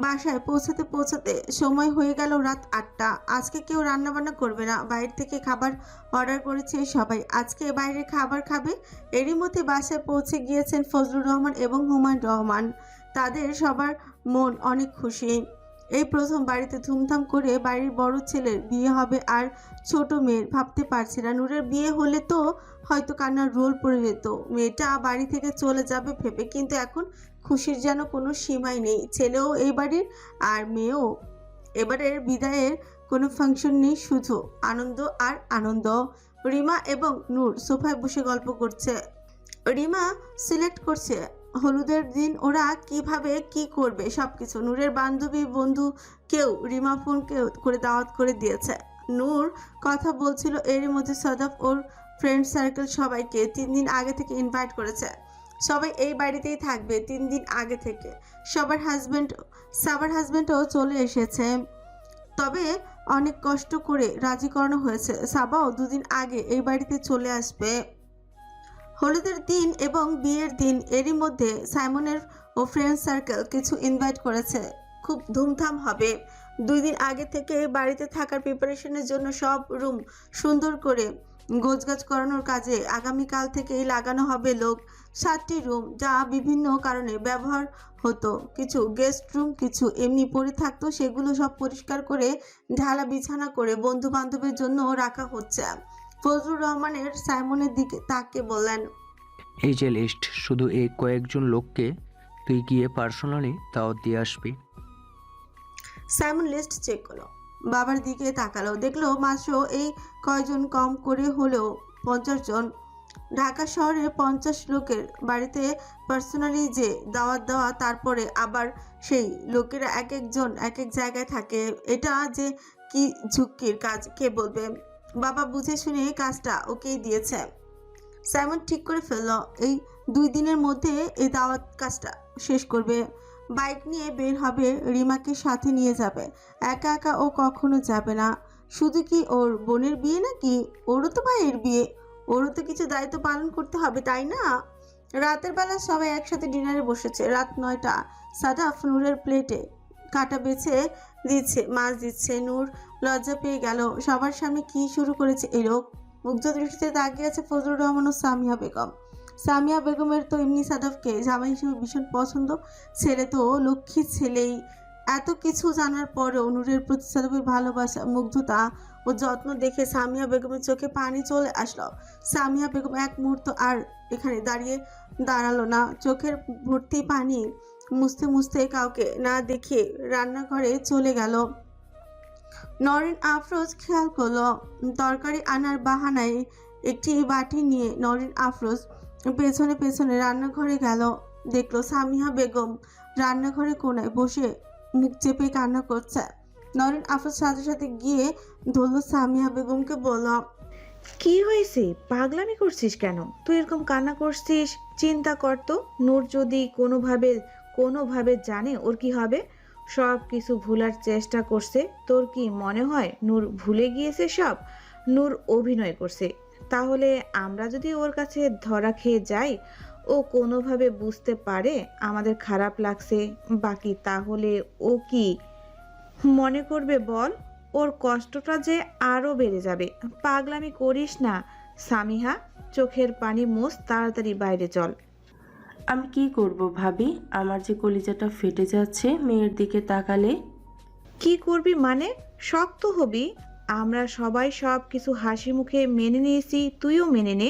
বাসায় পৌঁছাতে পৌঁছাতে সময় হয়ে গেল রাত 8টা। আজকে কেউ রান্নাবান্না করবে না, বাইরে থেকে খাবার অর্ডার করেছে সবাই। আজকে বাইরে খাবার খাবে। এরই মধ্যে বাসায় পৌঁছে গিয়েছেন ফজলুর রহমান এবং হুমায়ুন রহমান। তাদের সবার মন অনেক খুশি। এই প্রথম বাড়িতে ধুমধাম করে বাড়ির বড় ছেলের বিয়ে হবে আর ছোট মেয়ের। ভাবতে পারছি না, নূরের বিয়ে হলে তো হয়তো কান্নার রোল পড়ে যেত মেয়েটা বাড়ি থেকে চলে যাবে ভেবে, কিন্তু এখন খুশির যেন কোনো সীমাই নেই। ছেলেও এই বাড়ির আর মেয়েও। এবারের বিদায়ের কোনো ফাংশন নেই, শুধু আনন্দ আর আনন্দ। রিমা এবং নূর সোফায় বসে গল্প করছে। রিমা সিলেক্ট করছে হলুদের দিন ওরা কিভাবে কি করবে সবকিছু। নূরের বান্ধবী বন্ধু কেউ রিমা ফোনকে করে দাওয়াত করে দিয়েছে। নূর কথা বলছিল, এরই মধ্যে সাদাফ ওর ফ্রেন্ড সার্কেল সবাইকে 3 দিন আগে থেকে ইনভাইট করেছে। সবাই এই বাড়িতেই থাকবে 3 দিন আগে থেকে। সাবার হাজব্যান্ডও চলে এসেছে, তবে অনেক কষ্ট করে রাজি করানো হয়েছে। সাবাও 2 দিন আগে এই বাড়িতে চলে আসবে। হলুদের দিন এবং বিয়ের দিন এরই মধ্যে সাইমনের ও ফ্রেন্ড সার্কেল কিছু ইনভাইট করেছে। খুব ধুমধাম হবে। 2 দিন আগে থেকে বাড়িতে থাকার প্রিপারেশনের জন্য সব রুম সুন্দর করে গোছগাছ করানোর কাজে আগামীকাল থেকেই লাগানো হবে লোক। 7টি রুম যা বিভিন্ন কারণে ব্যবহার হতো, কিছু গেস্ট রুম, কিছু এমনি পড়ে থাকতো, সেগুলো সব পরিষ্কার করে ঢালা বিছানা করে বন্ধু বান্ধবের জন্য রাখা হচ্ছে। ফজলুর রহমানের সাইমনের দিকে তাকে বললেন, এই যে লিস্ট, শুধু এই কয়েকজন লোককে তুই গিয়ে পার্সোনালি দাওয়াত দিয়ে আসবি। সাইমন লিস্ট চেক করলো, বাবার দিকে তাকালো, দেখলো মাত্র এই কয়জন, কম করে হলেও 50 জন। ঢাকা শহরের 50 লোকের বাড়িতে পার্সোনালি যে দাওয়াত দেওয়া, তারপরে আবার সেই লোকেরা এক একজন এক এক জায়গায় থাকে। এটা যে কি ঝুঁকির কাজ কে বলবে। বাবা বুঝে শুনে কাজটা ওকেই দিয়েছে। সাইমন ঠিক করে ফেলল এই 2 দিনের মধ্যে এই দাওয়াত কাজটা শেষ করবে। বাইক নিয়ে বের হবে, রিমাকে সাথে নিয়ে যাবে। একা একা ও কখনো যাবে না। শুধু কি ওর বোনের বিয়ে নাকি, ওরও তো ভাইয়ের বিয়ে, ওরও তো কিছু দায়িত্ব পালন করতে হবে, তাই না? রাতের বেলা সবাই একসাথে ডিনারে বসেছে। রাত 9টা। সাদাফ নূরের প্লেটে কাটা বেছে দিচ্ছে, মাছ দিচ্ছে। নূর লজ্জা পেয়ে গেল। সবার সামনে কি শুরু করেছে এই লোক। মুগ্ধ দৃষ্টিতে তাকিয়ে আছে ফজলুর রহমান ও সামিয়া বেগম। সামিয়া বেগমের তো এমনি সাদাফকে জামাই হিসেবে ভীষণ পছন্দ। ছেলে তো লক্ষ্মী ছেলেই। এত কিছু জানার পরেও নূরের প্রতি সাদাফের ভালোবাসা, মুগ্ধতা ও যত্ন দেখে সামিয়া বেগমের চোখে পানি চলে আসলো। সামিয়া বেগম এক মুহূর্ত আর এখানে দাঁড়ালো না। চোখের ভর্তি পানি মুছতে মুছতে কাউকে না দেখে রান্নাঘরে চলে গেল। নরিন আফরোজ খেয়াল করলো তরকারি আনার বাহানায় একটি বাটি নিয়ে নরিন আফরোজ পেছনে পেছনে রান্নাঘরে গেল। দেখলো সামিয়া বেগম রান্নাঘরে কোনায় বসে মুখ চেপে কান্না করছে। নরিন আফরোজ সাথে সাথে গিয়ে ধরলো সামিয়া বেগমকে, বলল, কি হয়েছে? পাগলামি করছিস কেন? তুই এরকম কান্না করছিস? চিন্তা কর তো, নূর যদি কোনোভাবে জানে ওর কি হবে? সব কিছু ভুলার চেষ্টা করছে। তোর কি মনে হয় নূর ভুলে গিয়েছে সব? নূর অভিনয় করছে। তাহলে আমরা যদি ওর কাছে ধরা খেয়ে যাই, ও কোনোভাবে বুঝতে পারে আমাদের খারাপ লাগছে, বাকি তাহলে ও কি মনে করবে বল? ওর কষ্টটা যে আরও বেড়ে যাবে। পাগলামি করিস না সামিহা, চোখের পানি মুছ, তাড়াতাড়ি বাইরে চল। আমি কি করব ভাবি? আমার যে কলিজাটা ফেটে যাচ্ছে মেয়ের দিকে তাকালে। কি করবি মানে? শক্ত হবি। আমরা সবাই সব কিছু হাসি মুখে মেনে নিয়েছি, তুইও মেনে নে।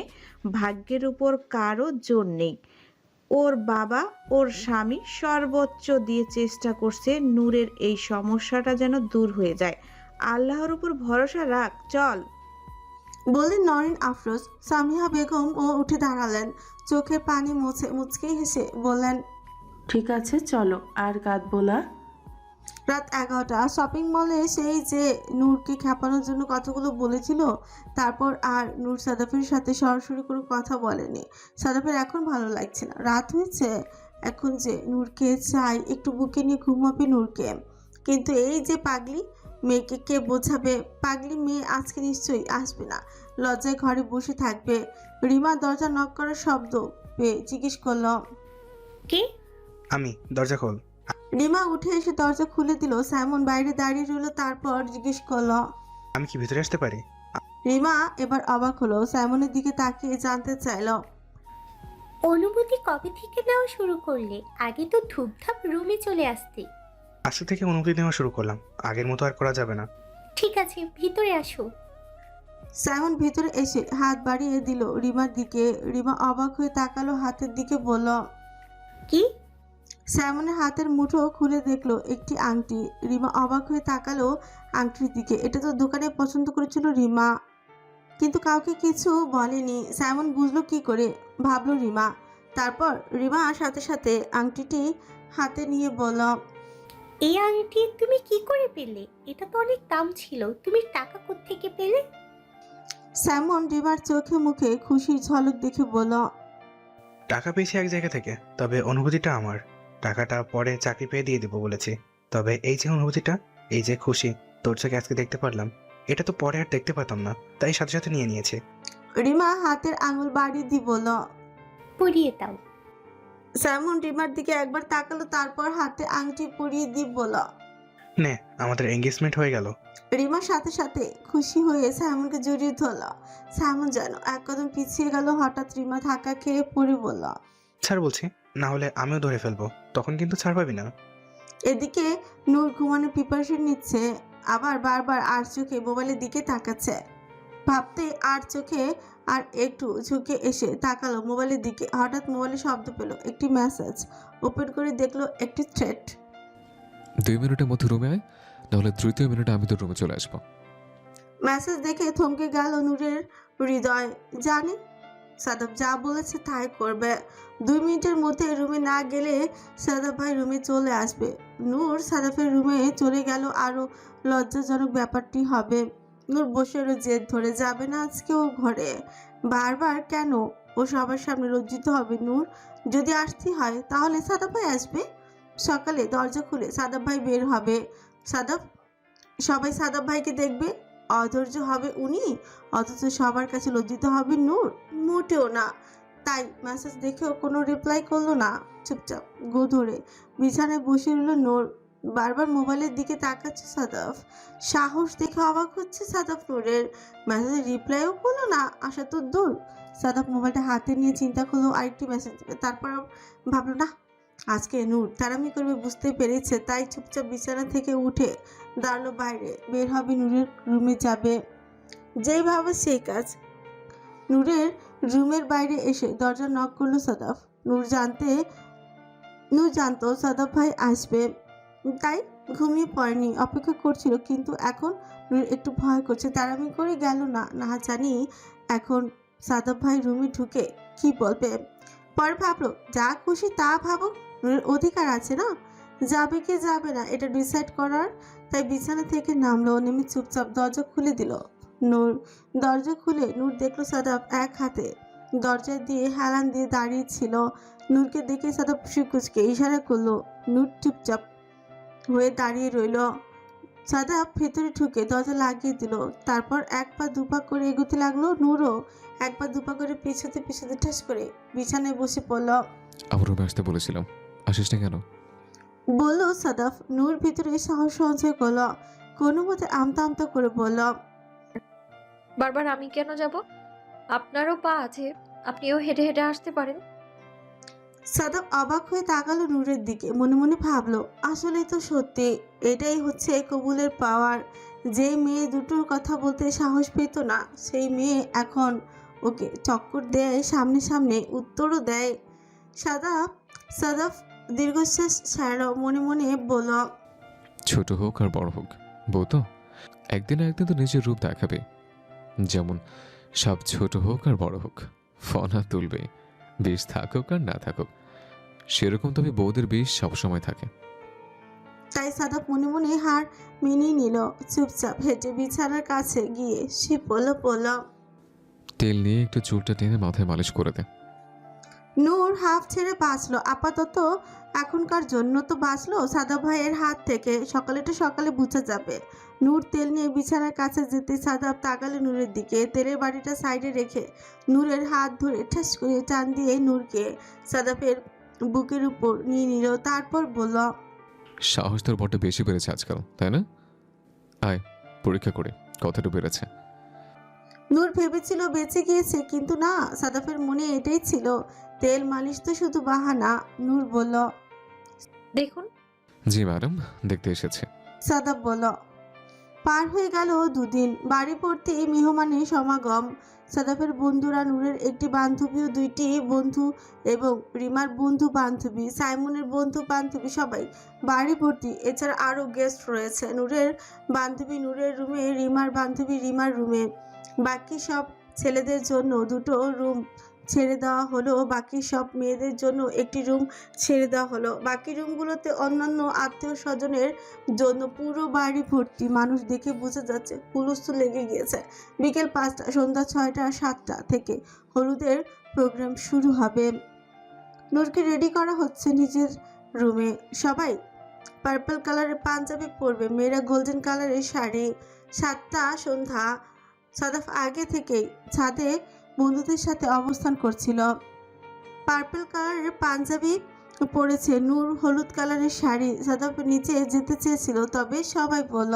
ভাগ্যের উপর কারো জোর নেই। ওর বাবা, ওর স্বামী সর্বোচ্চ দিয়ে চেষ্টা করছে নূরের এই সমস্যাটা যেন দূর হয়ে যায়। আল্লাহর উপর ভরসা রাখ, চল। বললেন নরিন আফরোজ। সামিহা বেগম ও উঠে দাঁড়ালেন, চোখে পানি মুছে মুচকে হেসে বললেন, ঠিক আছে চলো, আর কাঁদবো না। রাত 11টা। শপিং মলে সেই যে নূরকে খেপানোর জন্য কথাগুলো বলেছিল, তারপর আর নূর সাদাফের সাথে সরাসরি কোনো কথা বলেনি। সাদাফের এখন ভালো লাগছে না, রাত হয়েছে। এখন যে নূরকে চাই, একটু বুকে নিয়ে ঘুমাবে নূরকে। কিন্তু এই যে পাগলি মেয়েকে কে বোঝাবে? পাগলি মেয়ে আজকে নিশ্চয়ই আসবে না, লজ্জায় ঘরে বসে থাকবে। রিমা দরজা নক করার শব্দ পেয়ে জিজ্ঞেস করলো, কে? আমি, দরজা খোল। রিমা উঠে এসে দরজা খুলে দিল। সাইমন বাইরে দাঁড়িয়ে রইল, তারপর জিজ্ঞেস করলো, আমি কি ভিতরে আসতে পারি? রিমা এবার অবাক হলো, সাইমনের দিকে তাকিয়ে জানতে চাইলো, অনুমতি কবে থেকে নেওয়া শুরু করলে? আগে তো ধুপধাপ রুমে চলে আসতে। আজকে থেকে অনুমতি নেওয়া শুরু করলাম, আগের মতো আর করা যাবে না। ঠিক আছে, ভিতরে আসো। সাইমন ভিতরে এসে হাত বাড়িয়ে দিল রিমার দিকে। রিমা অবাক হয়ে তাকালো হাতের দিকে, বলল, কি? সাইমনের হাতের মুঠো খুলে দেখলো একটি আংটি। রিমা অবাক হয়ে তাকালো আংটির দিকে। এটা তো দোকানে পছন্দ করেছিল রিমা, কিন্তু কাউকে কিছু বলেনি। সাইমন বুঝলো কি করে, ভাবলো রিমা। তারপর রিমা সাথে সাথে আংটিটি হাতে নিয়ে বলল, এই আংটি তুমি কি করে পেলে? এটা তো অনেক দাম ছিল, তুমি টাকা কোত্থেকে পেলে? সাইমন রিমার চোখে মুখে খুশির ঝলক দেখে বলল, টাকা পেয়েছি এক জায়গা থেকে, তবে অনুভূতিটা আমার। টাকাটা পরে চাকরি পেয়ে দিয়ে দেবো বলেছি। তবে এই যে অনুভূতিটা, এই যে খুশি তোর চোখে আজকে দেখতে পারলাম, এটা তো পরে আর দেখতে পারতাম না, তাই সাথে সাথে নিয়ে নিয়েছি। রিমা হাতের আঙুল বাড়িয়ে দিয়ে বলল। পরিয়ে দাও। সাইমন রিমার দিকে একবার তাকালো, তারপর হাতে আংটি পরিয়ে দিয়ে বলল। নে, আমাদের এঙ্গেজমেন্ট হয়ে গেল। রিমার সাথে সাথে খুশি হয়ে সাইমনকে জড়িয়ে ধরল। সাইমন যেন এক কদম পিছিয়ে গেল। হঠাৎ রিমা ধাক্কা খেয়ে পড়ে বলল, ছাড় বলছি, না হলে আমিও ধরে ফেলবো, তখন কিন্তু ছাড় পাবি না। এদিকে নূর ঘুমানোর প্রিপারেশন নিচ্ছে, আবার বারবার আর চোখে মোবাইলের দিকে তাকাচ্ছে। ভাবতে আর চোখে আর একটু ঝুঁকে এসে তাকালো মোবাইলের দিকে। হঠাৎ মোবাইলে শব্দ পেল, একটি মেসেজ। ওপেন করে দেখলো একটি থ্রেট। 2 মিনিটের মধ্যে রুমে আয়, নাহলে তৃতীয় মিনিটে আমি তোর রুমে চলে আসবো। মেসেজ দেখে থমকে গেল নূরের হৃদয়। জানি সাদাব যা বলেছে তাই করবে। 2 মিনিটের মধ্যে রুমে না গেলে সাদাব ভাই রুমে চলে আসবে। নূর সাদাফের রুমে চলে গেল, আরও লজ্জাজনক ব্যাপারটি হবে। নূর বসে জেদ ধরে যাবে না আজকে ও ঘরে। বারবার কেন ও সবার সামনে লজ্জিত হবে? নূর যদি আসতে হয় তাহলে সাদাব ভাই আসবে। সকালে দরজা খুলে সাদাব ভাই বের হবে। সাদাব, সবাই সাদাব ভাইকে দেখবে, অধৈর্য হবে উনি, অথচ সবার কাছে লজ্জিত হবে নূর। মোটেও না। তাই মেসেজ দেখেও কোনো রিপ্লাই করলো না, চুপচাপ গো ধরে বিছানায় বসে রইল নূর। বারবার মোবাইলের দিকে তাকাচ্ছে সাদাফ। সাহস দেখে অবাক হচ্ছে সাদাফ নূরের। মেসেজের রিপ্লাইও করলো না, আশা তো দূর। সাদাফ মোবাইলটা হাতে নিয়ে চিন্তা করলো আরেকটি মেসেজ দেবে, তারপর ভাবলো না, আজকে নূর তারামি করবে বুঝতে পেরেছে। তাই চুপচাপ বিছানা থেকে উঠে দাঁড়ালো বাইরে, বের হবে নূরের রুমে যাবে। যেই ভাবে সেই কাজ। নূরের রুমের বাইরে এসে দরজা নক করলো সাদাফ। নূর জানতো সাদাফ ভাই আসবে, তাই ঘুমিয়ে পড়েনি, অপেক্ষা করছিল। কিন্তু এখন নূর একটু ভয় করছে, তারামি করে গেল না, না জানি এখন সাদাফ ভাই রুমে ঢুকে কি বলবে। পরে ভাবলো যা খুশি তা ভাবুক, নূরের অধিকার আছে না, যাবে কি যাবে না এটা ডিসাইড করার। তাই বিছানা থেকে নামলো, নেমে চুপচাপ দরজা খুলে দিল নূর। দরজা খুলে নূর দেখলো সাদাফ এক হাতে দরজা দিয়ে হেলান দিয়ে দাঁড়িয়ে ছিল। নূরকে দেখে সাদাফ সুকুচকে ইশারা করলো। নূর চুপচাপ হয়ে দাঁড়িয়ে রইল। সাদাফ ভেতরে ঢুকে দরজা লাগিয়ে দিল, তারপর 1 পা 2 পা করে এগোতে লাগলো। নূরও 1 পা 2 পা করে পিছাতে পিছাতে ঠাস করে বিছানায় বসে পড়ল। আমার রুমে আসতে বলেছিলাম, আসিস না কেন? বলল সাদাফ। নূর ভিতরে সাহস সঞ্চয় করলো, কোনো মতে আমতা আমতা করে বলল, বারবার আমি কেন যাব? আপনারও পা আছে, আপনিও হেঁটে হেঁটে আসতে পারেন। সাদাফ অবাক হয়ে তাকালো নূরের দিকে, মনে মনে ভাবলো আসলে তো সত্যি, এটাই হচ্ছে কবুলের পাওয়ার। যে মেয়ে দুটোর কথা বলতে সাহস পেত না, সেই মেয়ে এখন ওকে টক্কর দেয়, সামনে সামনে উত্তরও দেয়। সাদাফ সাদাফ দীর্ঘশ্বাস ছাড়ল, মনে মনে বলল, ছোট হোক আর বড় হোক, বউ তো একদিন না একদিন তো নিজের রূপ দেখাবে। যেমন সব ছোট হোক আর বড় হোক, ফনা তুলবে, বিষ থাকুক আর না থাকুক। সেরকম তবে বউদের বিষ সবসময় থাকে। তাই সাদাফ মনে মনে হার মেনে নিল। চুপচাপ হেঁটে বিছানার কাছে গিয়ে সে পড়ল। তেল নিয়ে একটু চুলটা টেনে মাথায় মালিশ করে দে। নূর হাফ ছেড়ে বাঁচলো, আপাতত এখনকার জন্য তো বাঁচলো সাদাফ ভাইয়ের হাত থেকে। সকালে বুঝা যাবে। নূর তেল নিয়ে বিছানার কাছে যেতে সাদাফ তাকালে নূরের দিকে। তেলের বাটিটা সাইডে রেখে নূরের হাত ধরে ঠাস করে টান দিয়ে নূরকে সাদাফের বুকের উপর নিয়ে নিল। তারপর বলল, সাহস তোর বড্ড বেশি বেড়েছে আজকাল, তাই না? আয় পরীক্ষা করে কতটা বেড়েছে। নূর ভেবেছিল বেঁচে গিয়েছে, কিন্তু না, সাদাফের মনে এটাই ছিল, তেল মালিশ তো শুধু বাহানা। নূর বলল, দেখুন। জি ম্যাডাম, দেখতে এসেছে। সাদাফ বলল। পার হয়ে গেল দুদিন, বাড়ি পড়তে মেহমানের সমাগম। সাদাফের বন্ধুরা, নূরের একটি বান্ধবী ও দুইটি বন্ধু এবং রিমার বন্ধু বান্ধবী, সাইমনের বন্ধু বান্ধবী, সবাই বাড়ি ভর্তি। এছাড়া আরও গেস্ট রয়েছে। নূরের বান্ধবী নূরের রুমে, রিমার বান্ধবী রিমার রুমে। বাকি সব ছেলেদের জন্য দুটো রুম ছেড়ে দেওয়া হলো, বাকি সব মেয়েদের জন্য একটি রুম ছেড়ে দেওয়া হলো। বাকি রুমগুলোতে অন্যান্য আত্মীয় স্বজনের জন্য। পুরো বাড়ি ভর্তি মানুষ, দেখে বোঝা যাচ্ছে হুলস্থুল লেগে গিয়েছে। বিকেল 5টা, সন্ধ্যা 6টা 7টা থেকে হলুদের প্রোগ্রাম শুরু হবে। নূরকে রেডি করা হচ্ছে নিজের রুমে। সবাই পার্পল কালারের পাঞ্জাবি পরবে, মেয়েরা গোল্ডেন কালারের শাড়ি। 7টা সন্ধ্যা। সাদাফ আগে থেকেই ছাদে বন্ধুদের সাথে অবস্থান করছিল। পার্পল কালারের পাঞ্জাবি পরেছে, নূর হলুদ কালারের শাড়ি। সাদাফ নিচে যেতে চেয়েছিল, তবে সবাই বলল,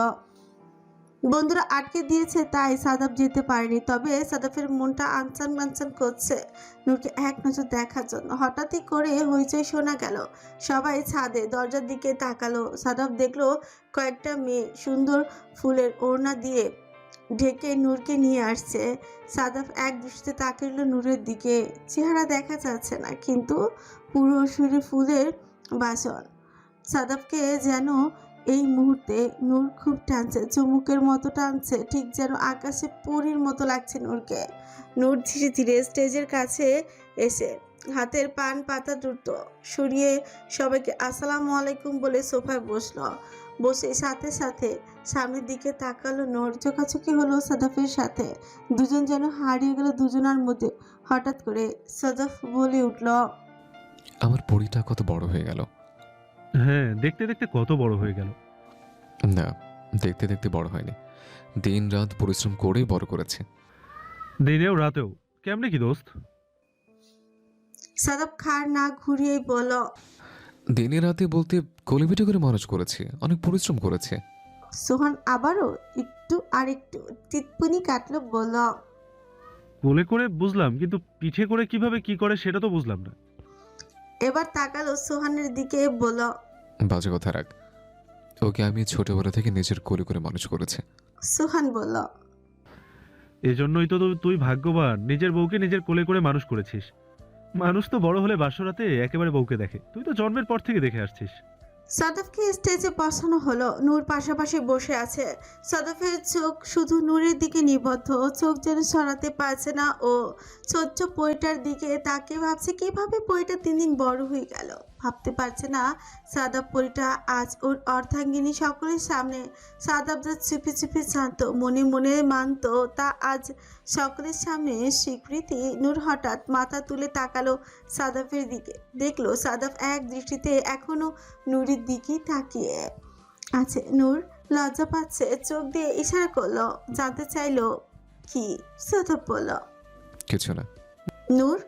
বন্ধুরা আটকে দিয়েছে, তাই সাদাফ যেতে পারেনি। তবে সাদাফের মনটা আনচান বানচান করছে নূরকে এক নজর দেখার জন্য। হঠাৎই করে হইচই শোনা গেল, সবাই ছাদে দরজার দিকে তাকালো। সাদাফ দেখলো কয়েকটা মেয়ে সুন্দর ফুলের ওড়না দিয়ে ঢেকে নূরকে নিয়ে আসছে। সাদাফ এক দৃষ্টিতে তাকিল নূরের দিকে। চেহারা দেখা যাচ্ছে না, কিন্তু পুরো শরীরে ফুলের বাসন। সাদাফকে যেন এই মুহূর্তে নূর খুব টানছে, চুমুকের মতো টানছে, ঠিক যেন আকাশে পরীর মতো লাগছে নূরকে। নূর ধীরে ধীরে স্টেজের কাছে এসে হাতের পান পাতা দ্রুত সরিয়ে সবাইকে আসসালামু আলাইকুম বলে সোফায় বসলো। বসে সাথে সাথে সামনের দিকে তাকালো নূর। চোখাচোখি হলো সাদাফের সাথে। দুজন যেন হারিয়ে গেল দুজনার মধ্যে। হঠাৎ করে সাদাফ বলে উঠল, আমার পরিটা কত বড় হয়ে গেল। হ্যাঁ, দেখতে দেখতে কত বড় হয়ে গেল। না, দেখতে দেখতে বড় হয়নি, দিন রাত পরিশ্রম করেই বড় করেছে। দিনেও রাতেও। কেমনে কি দোস্ত? সাদাফ খাড় না ঘুরিয়েই বলল, দিনে রাতে বলতে কলিপিটি করে মানুষ করেছে, অনেক পরিশ্রম করেছে। সোহান আবারও একটু আরেকটু টিটপুনি কাটলো, বলল, কোলে করে বুঝলাম, কিন্তু পিঠে করে কিভাবে কি করে সেটা তো বুঝলাম না। এবার তাকালো সোহানের দিকে, বলল, বাজে কথা রাখ, ওকে আমি ছোটবেলা থেকে নিজের কোলে করে মানুষ করেছে। সোহান বলল, এজন্যই তো তুই ভাগ্যবান, নিজের বউকে নিজের কোলে করে মানুষ করেছিস। মানুষ তো বড় হলে বাসরাতে একেবারে বউকে দেখে, তুই তো জন্মের পর থেকে দেখে আসছিস। সাদাফকে স্টেজে বসানো হলো। নূর পাশাপাশি বসে আছে। সাদাফের চোখ শুধু নূরের দিকে নিবদ্ধ, চোখ যেন সরাতে পারছে না। ও ছোট্ট পইটার দিকে তাকে ভাবছে কিভাবে পইটা 3 দিন বড় হয়ে গেল। ভাবতে পারছে না সাদাফ পইটা আজ ওর অর্ধাঙ্গিনী সকলের সামনে। সাদাফ যা চুপি চুপি জানতো, মনে মনে মানত, তা আজ সকলের সামনে স্বীকৃতি। নূর হঠাৎ মাথা তুলে তাকালো সাদাফের দিকে। দেখলো সাদাফ এক দৃষ্টিতে এখনো নূরের দিকে তাকিয়ে আছে। নূর লজ্জা পাচ্ছে, চোখ দিয়ে ইশারা করলো, জানতে চাইলো কি। সাদাফ বলল, কিছু না। নূর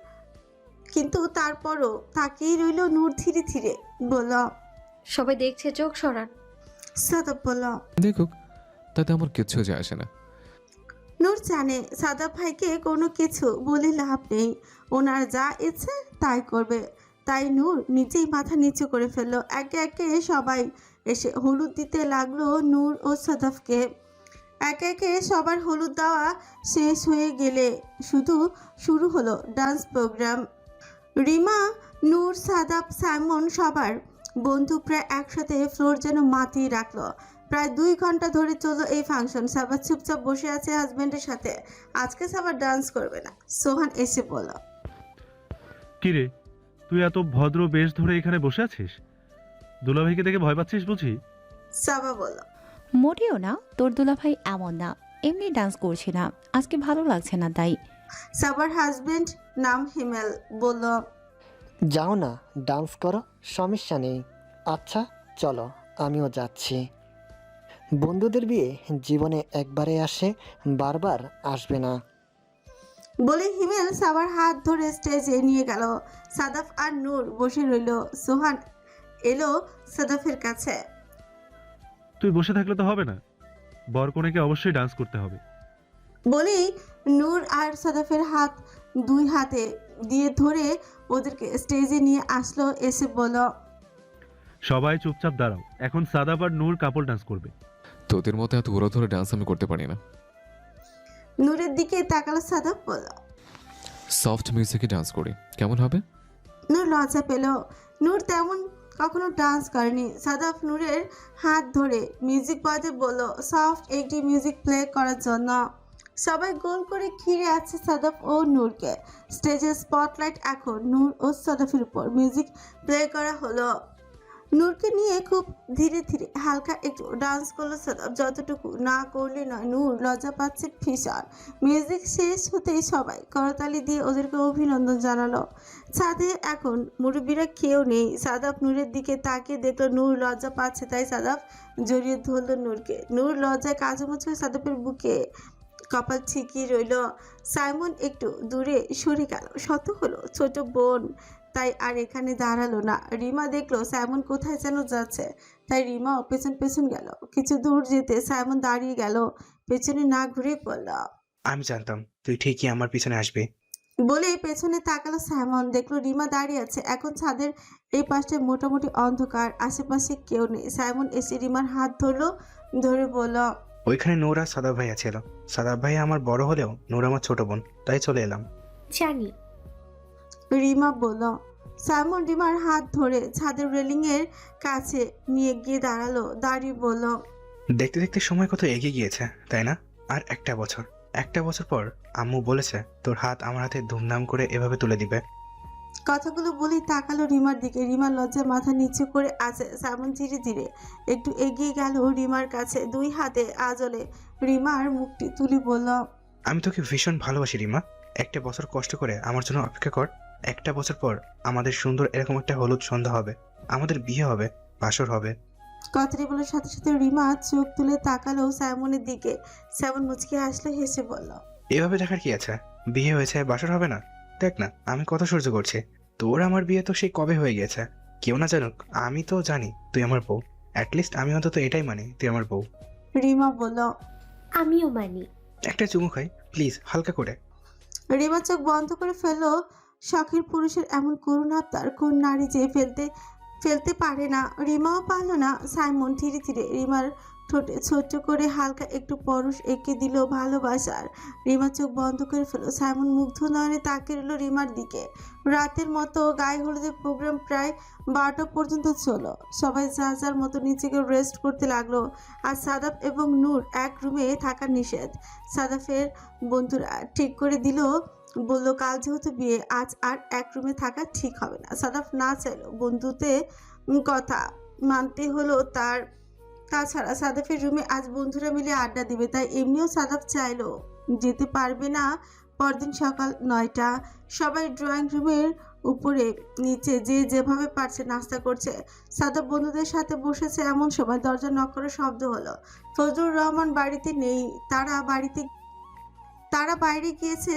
কিন্তু তারপরও তাকিয়ে রইল। নূর ধীরে ধীরে বলল, সবাই দেখছে, চোখ সরান। সাদাব বলল। দেখুক, তাতে আমার কিচ্ছু যায় আসে না। নূর জানে সাদাব ভাইকে কোনো কিছু বলে লাভ নেই, ওনার যা ইচ্ছে তাই করবে। তাই নূর নিজেই মাথা নিচু করে ফেললো। একে একে সবাই এসে হলুদ দিতে লাগলো নূর ও সাদাফকে। একে একে সবার হলুদ দেওয়া শেষ হয়ে গেলে শুরু হলো ডান্স প্রোগ্রাম। রিমা, নূর, সাদাব, সাইমন সবার বন্ধু প্রায় একসাথে ফ্লোর যেন মাতিয়ে রাখলো। প্রায় 2 ঘন্টা ধরে চললো এই ফাংশন। সাবা চুপচাপ বসে আছে হাজবেন্ডের সাথে। আজকে সাবা ডান্স করবে না। সোহান এসে বলল। কি রে, তুই এত ভদ্র বেশ ধরে এখানে বসে আছিস? দুলাভাইকে দেখে ভয় পাচ্ছিস বুঝি? সাবা বলল। মোটেও না, তোর দুলাভাই এমন না, এমনি ডান্স করছিলাম, আজকে ভালো লাগছে না তাই। সাবার হাজবেন্ড নাম হিমেল বলল। যাও না, ডান্স করো, সমস্যা নেই। আচ্ছা চলো, আমিও যাচ্ছি। বন্ধুদের বিয়ে জীবনে একবারে আসে, বারবার আসবে না। বলে হিমেল সাবার হাত ধরে স্টেজে নিয়ে গেল। সাদাফ আর নূর বসে রইল। সোহান এলো সাদাফের কাছে। তুই বসে থাকলে তো হবে না, বর কনেকে অবশ্যই ডান্স করতে হবে। বলেই নূর আর সাদাফের হাত 2 হাতে দিয়ে ধরে ওদেরকে স্টেজে নিয়ে আসলো। এসে বলল। সবাই চুপচাপ দাঁড়াও, এখন সাদাব আর নূর কাপল ডান্স করবে। তোদের মতো এত উড়ো ধরে ডান্স আমি করতে পারি না। নূরের দিকে তাকালো। সাদাফ বলল। সফট মিউজিকে ডান্স করি, কেমন হবে? নূর লজ্জা পেল। নূর তেমন কখনো ডান্স করেনি। সাদাফ নূরের হাত ধরে মিউজিক বাজে বলল সফট একটি মিউজিক প্লে করার জন্য। সবাই গোল করে ঘিরে আছে সাদাফ ও নূরকে। স্টেজের স্পটলাইট এখন নূর ও সাদাফের উপর। মিউজিক প্লে করা হলো। নূরকে নিয়ে খুব ধীরে ধীরে হালকা একটু ডান্স করলো সাদাফ। যতটুকু না করলে নয়, নূর লজ্জা পাচ্ছে ভীষণ। মিউজিক শেষ হতেই সবাই করতালি দিয়ে ওদেরকে অভিনন্দন জানালো। ছাদে এখন মুরব্বীরা কেউ নেই। সাদাফ নূরের দিকে তাকিয়ে দেখলো নূর লজ্জা পাচ্ছে, তাই সাদাফ জড়িয়ে ধরলো নূরকে। নূর লজ্জায় কাজুমুচু সাদাফের বুকে কপাল ছিকিয়ে রইল। সাইমন একটু দূরে সরে গেল। শত হলো ছোট বোন, তাই আর এখানে দাঁড়ালো না। রিমা দেখলো সাইমন কোথায় যেন যাচ্ছে, তাই রিমাও পেছন পেছন গেল। কিছু দূর যেতে সাইমন দাঁড়িয়ে গেল, পেছনে না ঘুরে পড়ল। আমি জানতাম তুই ঠিকই আমার পিছনে আসবি। বলে পেছনে তাকালো সাইমন, দেখলো রিমা দাঁড়িয়ে আছে। এখন ছাদের এই পাশে মোটামুটি অন্ধকার, আশেপাশে কেউ নেই। সাইমন এসে রিমার হাত ধরলো, ধরে বলল। ওইখানে নূর আর সাদাব ভাইয়া ছিল। সাদাব ভাই আমার বড় হলেও নূর আমার ছোট বোন, তাই চলে এলাম। জানি। রিমা বলল। সাইমন রিমার হাত ধরে ছাদের রেলিং এর কাছে নিয়ে গিয়ে দাঁড়ালো, দাঁড়িয়ে বলল। দেখতে দেখতে সময় কত এগিয়ে গিয়েছে তাই না? আর একটা বছর পর আম্মু বলেছে তোর হাত আমার হাতে ধুমধাম করে এভাবে তুলে দিবে। কথাগুলো বলেই তাকালো রিমার দিকে। রিমার লজ্জায় মাথা নিচু করে আছে। সাইমন ধীরে ধীরে একটু এগিয়ে গেল রিমার কাছে, 2 হাতে আজলে রিমার মুখটি তুলে বলল। আমি তোকে ভীষণ ভালোবাসি রিমা। 1 বছর কষ্ট করে আমার জন্য অপেক্ষা কর। 1 বছর পর আমাদের সুন্দর এরকম একটা হলুদ সন্ধ্যা হবে, আমাদের বিয়ে হবে, বাসর হবে। কথাটি বলার সাথে সাথে রিমা চোখ তুলে তাকালো সাইমনের দিকে। সাইমন মুচকি হাসলো, হেসে বলল। এভাবে দেখার কি আছে? বিয়ে হয়েছে, বাসর হবে না? দেখ না আমি কত সহ্য করছি। তোর আমার বিয়ে তো সেই কবে হয়ে গেছে। কেউ না জানুক, আমি তো জানি তুই আমার বউ। অ্যাটলিস্ট আমি অন্তত এটাই মানি তুই আমার বউ। রিমা বলল। আমিও মানি। একটা চুমু খাই প্লিজ, হালকা করে। রিমা চোখ বন্ধ করে ফেললো। শখের পুরুষের এমন করুণ আবদার কোন নারী যে ফেলতে পারে না। রিমাও পারল না। সাইমন ধীরে ধীরে রিমার ঠোঁটে ছোট্ট করে হালকা একটু পরশ এঁকে দিল ভালোবাসার। রিমা চোখ বন্ধ করে ফেলল। সাইমন মুগ্ধ নয়নে তাকিয়ে রইল রিমার দিকে। রাতের মতো গায়ে হলুদের প্রোগ্রাম প্রায় 12টা পর্যন্ত চলো। সবাই যার যার মতো নিজেকে রেস্ট করতে লাগলো। আর সাদাফ এবং নূর এক রুমে থাকা নিষেধ। সাদাফের বন্ধুরা ঠিক করে দিল, বলল কাল যেহেতু বিয়ে, আজ আর এক রুমে থাকা ঠিক হবে না। সাদাফ না চাইলো, বন্ধুতে কথা মানতে হলো তার। তাছাড়া সাদাফের রুমে আজ বন্ধুরা মিলে আড্ডা দিবে, তাই এমনিও সাদাফ চাইলো যেতে পারবে না। পরদিন সকাল 9টা। সবাই ড্রয়িং রুমের উপরে নিচে যে যেভাবে পারছে নাস্তা করছে। সাদাফ বন্ধুদের সাথে বসেছে। এমন সময় দরজা নক করার শব্দ হলো। ফজলুর রহমান বাড়িতে নেই। তারা বাইরে গিয়েছে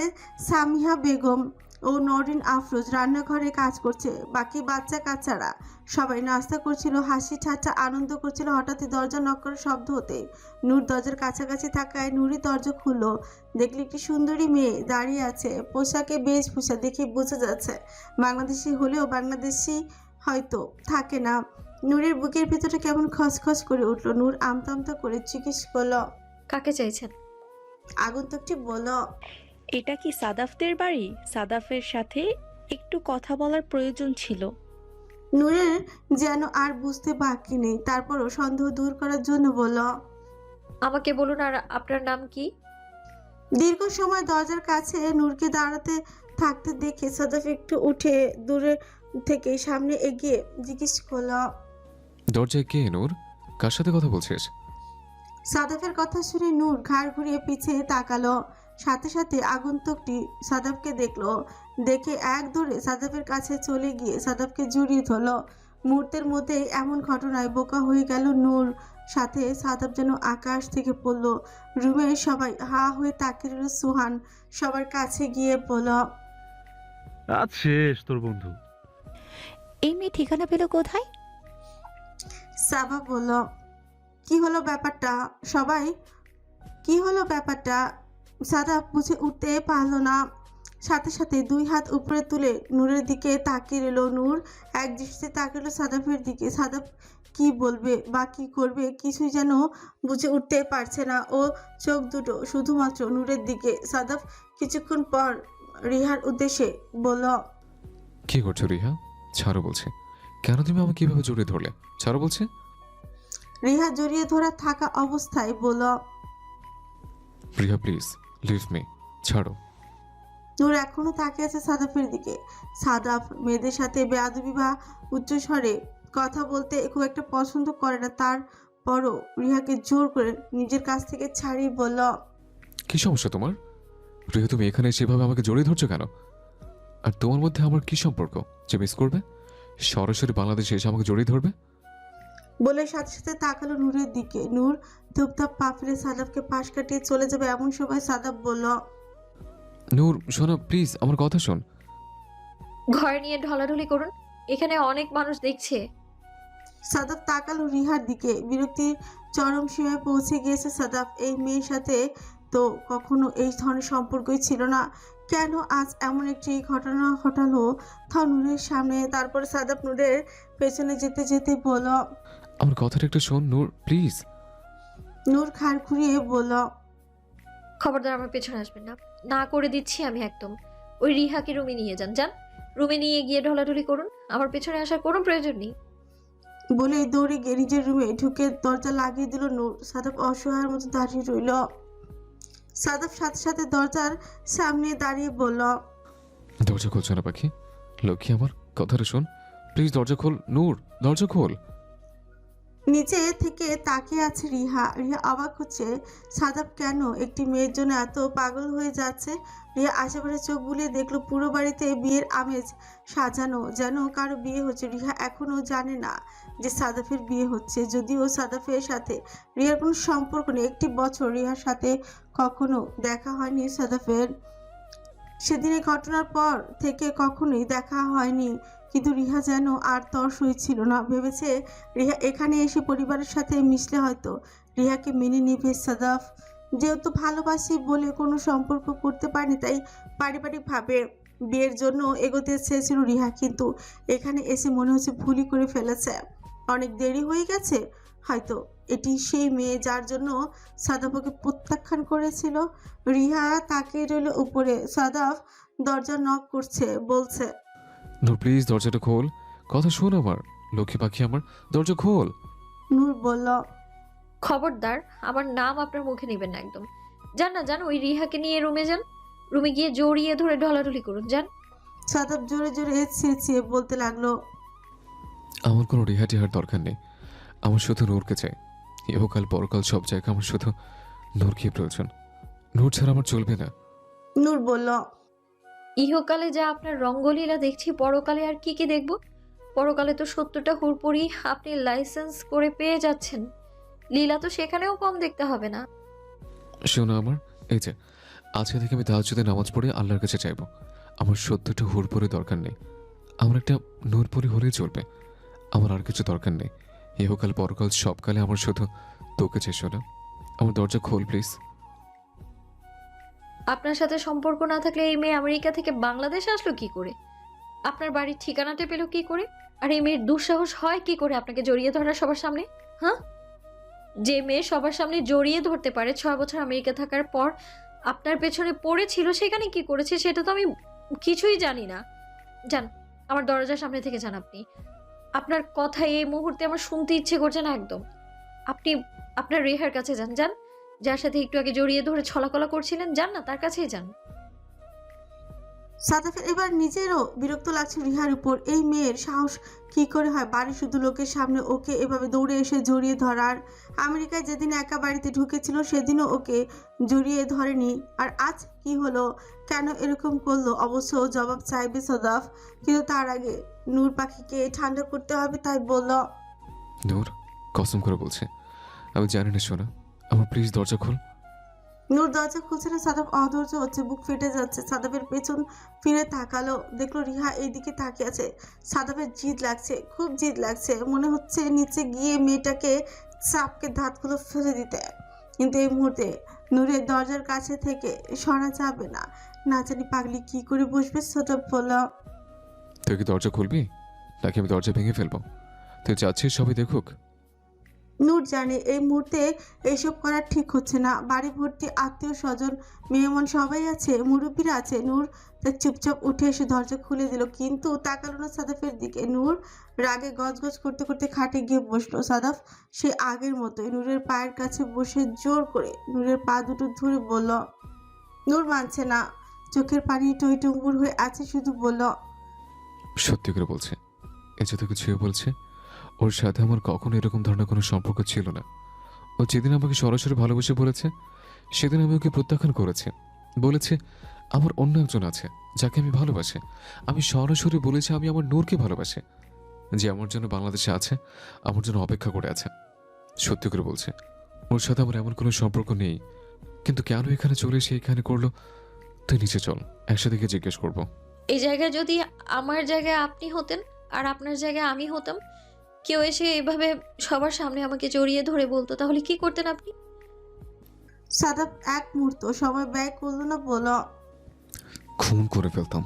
সামিহা বেগম ও নরিন আফরোজ রান্নাঘরে কাজ করছে। বাকি বাচ্চা কাচ্চারা সবাই নাস্তা করছিল, হাসি ঠাট্টা আনন্দ করছিল। হঠাৎই দরজা নক করার শব্দ হতে নূর দরজার কাছাকাছি থাকায় নুরই দরজা খুললো। দেখলে একটি সুন্দরী মেয়ে দাঁড়িয়ে আছে। পোশাকে বেশভূষা দেখে বোঝা যাচ্ছে বাংলাদেশি হলেও বাংলাদেশি হয়তো থাকে না। নূরের বুকের ভিতরে কেমন খসখস করে উঠলো। নূর আমতা আমতা করে জিজ্ঞেস করলো, কাকে চাইছেন? আগন্তুকটি বলল, এটা কি সাদাফদের বাড়ি? সাদাফের সাথে একটু কথা বলার প্রয়োজন ছিল। নূরের যেন আর বুঝতে বাকি নেই, তারপরও সন্দেহ দূর করার জন্য বলল, আমাকে বলুন, আর আপনার নাম কি? দীর্ঘ সময় দরজার কাছে নূরকে দাঁড়াতে থাকতে দেখে সাদাফ একটু উঠে দূরে থেকে সামনে এগিয়ে জিজ্ঞেস করলো, দরজায় কে নূর? কার সাথে কথা বলছিস? সাদাফের কথা শুনে নূর ঘাড় ঘুরিয়ে পিছিয়ে তাকালো। সাথে সাথে আগন্তুকটি সাদাফকে দেখলো। দেখে এক দৌড়ে সাদাফের কাছে চলে গিয়ে সাদাফকে জড়িয়ে ধরলো। মুহূর্তের মধ্যেই এমন ঘটনায় বোকা হয়ে গেল নূর। সাথে সাদাফ যেন আকাশ থেকে পড়লো। রুমের সবাই হা হয়ে তাকিয়ে রইল। সুহান সবার কাছে গিয়ে বলল, আজ শেষ তোর বন্ধু। এই মেয়ে ঠিকানা পেল কোথায়? সাবা বলল, কি হলো ব্যাপারটা? সবাই কি হলো ব্যাপারটা? সাদাফ বুঝে উঠতে পারলো না। সাথে সাথে দুই হাত উপরে তুলে নূরের দিকে তাকিয়ে রইল। নূর এক দৃষ্টিতে তাকিয়ে রইল সাদাফের দিকে। সাদাফ কি বলবে বা কি করবে কিছুই যেন বুঝে উঠতে পারছে না। ও চোখ দুটো শুধুমাত্র নূরের দিকে। সাদাফ কিছুক্ষণ পর রিহার উদ্দেশ্যে বলল, কি করছো রিহা? ছাড়ো বলছে। কেন তুমি আমাকে কিভাবে জড়িয়ে ধরলে? ছাড়ো বলছে। রিহা জড়িয়ে ধরা থাকা অবস্থায় বলল, রিহা প্লিজ লিভ মি, ছাড়ো। নূর এখনো তাকিয়ে আছে সাদাফের দিকে। সাদাফ মেয়েদের সাথে বেয়াদবি বা উচ্চস্বরে কথা বলতে খুব একটা পছন্দ করে না। তারপরও রিহাকে জোর করে নিজের কাছ থেকে ছাড়িয়ে বলল, কি সমস্যা তোমার? রিহা তুমি এখানে সেভাবে আমাকে জড়িয়ে ধরছো কেন? আর তোমার মধ্যে আমার কি সম্পর্ক যে মিস করবে? সরাসরি বাংলাদেশে এসে আমাকে জড়িয়ে ধরবে? বলে সাথে সাথে তাকালো নূরের দিকে। নূর ধূপধাপ পা ফেলে সাদাফকে পাশ কাটিয়ে চলে যাবে এমন সময় সাদাফ বলল, নূর শোনো প্লিজ, আমার কথা শোন। ঘরে নিয়ে ঢলাঢলি করুন, এখানে অনেক মানুষ দেখছে। সাদাফ তাকালো রিহার দিকে। বিরক্তির চরম সীমায় পৌঁছে গিয়েছে সাদাফ। এই মেয়ের সাথে তো কখনো এই ধরনের সম্পর্কই ছিল না। কেন আজ এমন একটি ঘটনা ঘটালো তাও নূরের সামনে? তারপর সাদাফ নূরের পেছনে যেতে যেতে বলল, আমার কথাটা একটু শোন নূর প্লিজ। নূর ঘাড় ঘুরিয়ে বলল, খবরদার আমার পেছনে আসবেন না, না করে দিচ্ছি আমি একদম। ওই রিহাকে রুমে নিয়ে যান, যান রুমে নিয়ে গিয়ে ঢলাঢলি করুন, আমার পেছনে আসার কোনো প্রয়োজন নেই। বলেই দৌড়ে গিয়ে নিজের রুমে ঢুকে দরজা লাগিয়ে দিল নূর। সাদাফ অসহায়ের মতো দাঁড়িয়ে রইল। সাদাফ সাথে সাথে দরজার সামনে দাঁড়িয়ে বলল, দরজা খুলছো না পাখি? লক্ষ্মী আমার কথাটা শোন প্লিজ, দরজা খোল নূর, দরজা খোল। নিচে থেকে তাকিয়ে আছে রিহা। রিহা অবাক হচ্ছে সাদাফ কেন একটি মেয়ের জন্য এত পাগল হয়ে যাচ্ছে। রিহা আশেপাশে চোখ বুলিয়ে দেখলো পুরো বাড়িতে বিয়ের আমেজ সাজানো, যেন কারো বিয়ে হচ্ছে। রিহা এখনো জানে না যে সাদাফের বিয়ে হচ্ছে, যদিও সাদাফের সাথে রিহার কোনো সম্পর্ক নেই। একটি বছর রিহার সাথে কখনো দেখা হয়নি সাদাফের। সেদিনের ঘটনার পর থেকে কখনোই দেখা হয়নি। কিন্তু রিহা যেন আর তর সইছিল না। ভেবেছে রিহা এখানে এসে পরিবারের সাথে মিশলে হয়তো রিহাকে মেনে নিবে সাদাফ। যেহেতু ভালোবাসি বলে কোনো সম্পর্ক করতে পারেনি, তাই পারিবারিকভাবে বিয়ের জন্য এগোতে চেয়েছিল রিহা। কিন্তু এখানে এসে মনে হচ্ছে ভুলই করে ফেলেছে, অনেক দেরি হয়ে গেছে। হয়তো এটি সেই মেয়ে যার জন্য সাদাফকে প্রত্যাখ্যান করেছিল। রিহা তাকিয়ে রইল উপরে। সাদাফ দরজা নক করছে, বলছে, নূর প্লিজ দরজাটা খোল, কথা শোন আমার লক্ষ্মী পাখি, আমার দরজা খোল। নূর বলল, খবরদার আমার নাম আপনার মুখে নেবেন না একদম। যান না, যান ওই রিহাকে নিয়ে রুমে যান, রুমে গিয়ে জড়িয়ে ধরে ঢলাঢলি করুন, যান। সাদাফ জোরে জোরে চেঁচিয়ে বলতে লাগলো, আমার কোনো রিহা টিহার দরকার নেই, আমার শুধু নূরকে চাই। ইহকাল পরকাল সব জায়গায় আমার শুধু নূরকে প্রয়োজন। নূর ছাড়া আমার চলবে না। নূর বলল, ইহকালে যা আপনার রঙ্গলীলা দেখছি, পরকালে আর কি কি দেখব? পরকালে তো 70টা হুড়পড়ি আপনি লাইসেন্স করে পেয়ে যাচ্ছেন, লীলা তো সেখানেও কম দেখতে হবে না। শোনো আমার, এই যে আজকে থেকে আমি তাহাজ্জুদের নামাজ পড়ে আল্লাহর কাছে চাইবো, আমার সত্যটা হুড়পড়ে দরকার নেই। আমার একটা নূরপরি হলেই চলবে। আমার আর কিছু দরকার নেই। ইহকাল পরকাল সবকালে আমার শুধু তোকে চেয়েছ না। আমার দরজা খোল প্লিজ। আপনার সাথে সম্পর্ক না থাকলে এই মেয়ে আমেরিকা থেকে বাংলাদেশে আসলো কি করে? আপনার বাড়ির ঠিকানাটা পেলো কি করে? আর এই মেয়ের দুঃসাহস হয় কি করে আপনাকে জড়িয়ে ধরার সবার সামনে? হ্যাঁ, যে মেয়ে সবার সামনে জড়িয়ে ধরতে পারে 6 বছর আমেরিকা থাকার পর আপনার পেছনে পড়েছিল, সেখানে কি করেছে সেটা তো আমি কিছুই জানি না। যান, আমার দরজার সামনে থেকে যান। আপনি, আপনার কথা এই মুহূর্তে আমার শুনতে ইচ্ছে করছে না একদম। আপনি আপনার রেহার কাছে যান, যান, যার সাথে একটু আগে জড়িয়ে ধরে ছলাকলা করছিলেন, যান না, তার কাছেই যান। সাদাফের এবার নিজেরও বিরক্ত লাগছে রিহার উপর। এই মেয়ের সাহস কি করে হয় বাড়ি শুধু লোকের সামনে ওকে এভাবে দৌড়ে এসে জড়িয়ে ধরার? আমেরিকায় যেদিন একা বাড়িতে ঢুকেছিল সেদিনও ওকে জড়িয়ে ধরেনি, আর আজ কি হলো? কেন এরকম করলো? অবশ্য জবাব চাইবে সাদাফ, কিন্তু তার আগে নূর পাখিকে ঠান্ডা করতে হবে, তাই বলল। নূর, কসম করে বলছে আমি জানি না সোনা, আমার প্লিজ দরজা খোল। নূর দরজা খুলছে না। সাদাফ অধৈর্য হচ্ছে, বুক ফেটে যাচ্ছে। সাদাফের পেছন ফিরে তাকালো, দেখলো রিহা এইদিকে তাকিয়ে আছে। সাদাফের জিদ লাগছে, খুব জিদ লাগছে। মনে হচ্ছে নিচে গিয়ে মেয়েটাকে চাপকে দাঁতগুলো ফেলে দিতে, কিন্তু এই মুহূর্তে নূরের দরজার কাছে থেকে সরা যাবে না। না জানি পাগলি কি করে বসবে। সাদাফ বলল, তুই কি দরজা খুলবি নাকি আমি দরজা ভেঙে ফেলবো? তুই চাচ্ছিস সবাই দেখুক? নূর জানে এই মুহূর্তে এইসব করা ঠিক হচ্ছে না। বাড়ি ভর্তি আত্মীয় স্বজন, মেহমান সবাই আছে, মুরব্বীরা আছে। নূর তার চুপচাপ উঠে এসে দরজা খুলে দিল, কিন্তু তাকালো না সাদাফের দিকে। নূর রাগে গজগজ করতে করতে খাটে গিয়ে বসলো। সাদাফ সে আগের মতোই নূরের পায়ের কাছে বসে জোর করে নূরের পা দুটো ধরে বলল। নূর মানছে না, চোখের পানি টইটুম্বুর হয়ে আছে, শুধু বলল, সত্যি করে বলছে, এ যে তোকে ছুঁয়ে বলছে, ওর সাথে আমার কখনো এরকম ধরনের কোনো সম্পর্ক ছিল না। ও যেদিন আমাকে সরাসরি ভালোবেসে বলেছে সেদিন আমি ওকে প্রত্যাখ্যান করেছি। বলেছে আমার অন্য একজন আছে যাকে আমি ভালোবাসি। আমি সরাসরি বলেছি আমি আমার নূরকে ভালোবাসি, যে আমার জন্য বাংলাদেশে আছে, আমার জন্য অপেক্ষা করে আছে। সত্যি করে বলছে ওর সাথে আমার এমন কোনো সম্পর্ক নেই, কিন্তু কেন এখানে চলে এসে এখানে করলো? তুই নিচে চল, একসাথে গিয়ে জিজ্ঞেস করবো। এই জায়গায় যদি আমার জায়গায় আপনি হতেন আর আপনার জায়গায় আমি হতাম, কেউ এসে এভাবে সবার সামনে আমাকে জড়িয়ে ধরে বলতো, তাহলে কি করতেন আপনি? সাদাফ এক মুহূর্ত সময় ব্যয় করলো না, বলল, খুন করে ফেলতাম।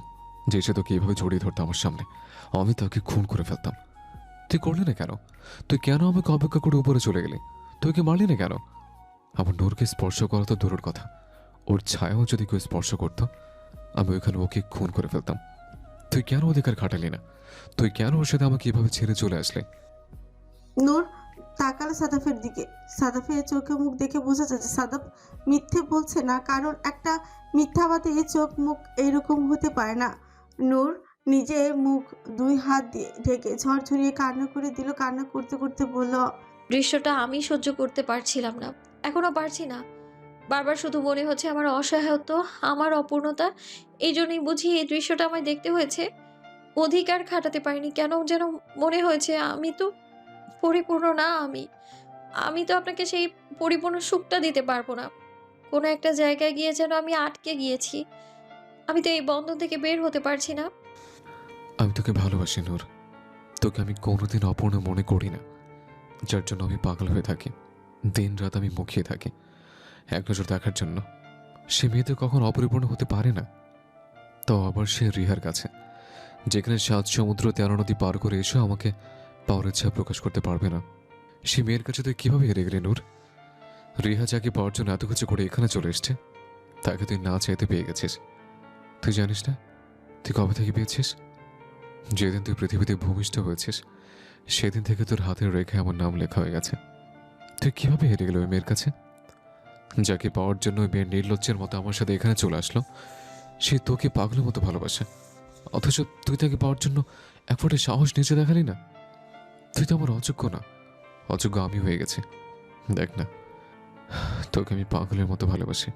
যে সে তোকে এইভাবে জড়িয়ে ধরতো আমার সামনে, আমি তাকে খুন করে ফেলতাম। তুই করলি না কেন? তুই কেন আমাকে অপেক্ষা করে উপরে চলে গেলি? তুই ওকে মারলি না কেন? আমার নূরকে স্পর্শ করা তো দূরের কথা, ওর ছায়াও যদি কেউ স্পর্শ করতো আমি ওইখানে ওকে খুন করে ফেলতাম। তুই কেন অধিকার খাটালি না? তুই কেন ওর সাথে আমাকে এভাবে ছেড়ে চলে আসলে? নূর তাকালো সাদাফের দিকে। সাদাফের চোখে মুখ দেখে বোঝা যাচ্ছে সাদাফ মিথ্যে বলছে না, কারণ একটা মিথ্যাবাদী চোখ মুখ এইরকম হতে পারে না। নূর নিজে মুখ 2 হাত দিয়ে ঢেকে ঝরঝরিয়ে কান্না করে দিল। কান্না করতে করতে বলল, দৃশ্যটা আমি সহ্য করতে পারছিলাম না, এখনো পারছি না। বারবার শুধু মনে হচ্ছে আমার অসহায়ত্ব, আমার অপূর্ণতা। এই জন্যই বুঝি এই দৃশ্যটা আমায় দেখতে হয়েছে। অধিকার খাটাতে পারিনি, কেন যেন মনে হয়েছে আমি তো পরিপূর্ণ না। আমি তো আপনাকে সেই পরিপূর্ণ সুখটা দিতে পারবো না। কোনো একটা জায়গায় গিয়ে যেন আমি আটকে গিয়েছি। আমি তো এই বন্ধন থেকে বের হতে পারছি না। আমি তোকে ভালোবাসি নূর, তোকে আমি কোনোদিন অপূর্ণ মনে করি না, যার জন্য আমি পাগল হয়ে থাকি। দিন রাত আমি মুখিয়ে থাকি এক নজর দেখার জন্য। সে মেয়ে তো কখন অপরিপূর্ণ হতে পারে না, তাও আবার সে রিহার কাছে, যেখানে 7 সমুদ্র 13 নদী পার করে এসেও আমাকে পাওয়ার ইচ্ছা প্রকাশ করতে পারবে না। সে মেয়ের কাছে তুই কিভাবে হেরে গেলি নূর? রিহা যাকে পাওয়ার জন্য এত কিছু করে এখানে চলে এসছে, তাকে তুই না চাইতে পেয়ে গেছিস। তুই জানিস না তুই কবে থেকে পেয়েছিস? যেদিন তুই পৃথিবীতে ভূমিষ্ঠ হয়েছিস সেদিন থেকে তোর হাতের রেখে আমার নাম লেখা হয়ে গেছে। তুই কিভাবে হেরে গেল ওই মেয়ের কাছে? যাকে পাওয়ার জন্য ওই মেয়ের নির্লজ্জের মতো আমার সাথে এখানে চলে আসলো, সে তোকে পাগলের মতো ভালোবাসে, অথচ তুই তাকে পাওয়ার জন্য এক ফোঁটা সাহস নিচে দেখালি না। তুই তো আমার অযোগ্য না, অযোগ্য আমি হয়ে গেছি। দেখ না, তোকে আমি পাগলের মতো ভালোবাসি,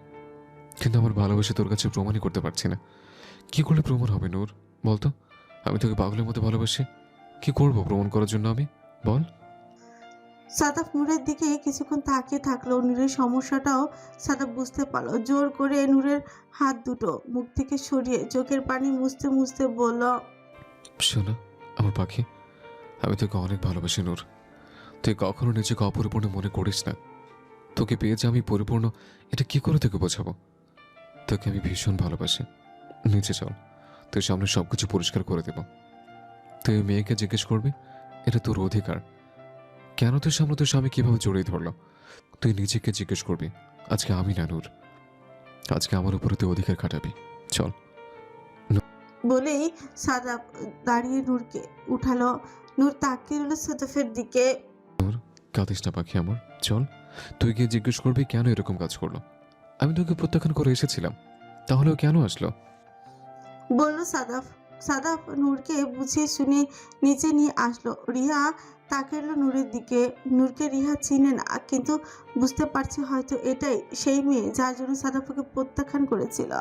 কিন্তু আমার ভালোবাসা তোর কাছে প্রমাণই করতে পারছি না। কি করলে প্রমাণ হবে নূর, বলতো? আমি তোকে পাগলের মতো ভালোবাসি, কি করবো প্রমাণ করার জন্য আমি? বল। সাদাফ নূরের দিকে কিছুক্ষণ তাকিয়ে থাকলো। নূরের সমস্যাটাও সাদাফ বুঝতে পারলো। জোর করে নূরের হাত দুটো মুখ থেকে সরিয়ে চোখের পানি মুছতে মুছতে বলল, শোনা আমার পাখি, আমি তোকে অনেক ভালোবাসি নূর। তুই কখনো নিজেকে অপরিপূর্ণ মনে করিস না। তোকে পেয়ে যে আমি পরিপূর্ণ, এটা কি করে তোকে বোঝাবো? তোকে আমি ভীষণ ভালোবাসি। নিচে চল, তুই সামনে সবকিছু পরিষ্কার করে দেব। তুই ওই মেয়েকে জিজ্ঞেস করবি, এটা তোর অধিকার। কেন তোর সামনে তোর স্বামী কিভাবে জড়িয়ে ধরলো? তুই নিজেকে জিজ্ঞেস করবি। আজকে আমি না নূর, আজকে আমার উপরে তুই অধিকার খাটাবি। চল। বলেই সাদাফ দাঁড়িয়ে নূরকে উঠালো। নূর তাকিয়ে রইল সাদাফের দিকে। কাঁদিস না পাখি আমার, চল। তুই গিয়ে জিজ্ঞেস করবি কেন এরকম কাজ করলো। আমি তোকে প্রত্যাখ্যান করে এসেছিলাম, তাহলেও কেন আসলো? বলল সাদাফ। সাদাফ নূরকে বুঝিয়ে শুনে নিচে নিয়ে আসলো। রিহা তাকিয়ে রইল নূরের দিকে। নূরকে রিহা চিনে না, কিন্তু বুঝতে পারছে হয়তো এটাই সেই মেয়ে যার জন্য সাদাফকে প্রত্যাখ্যান করেছিল।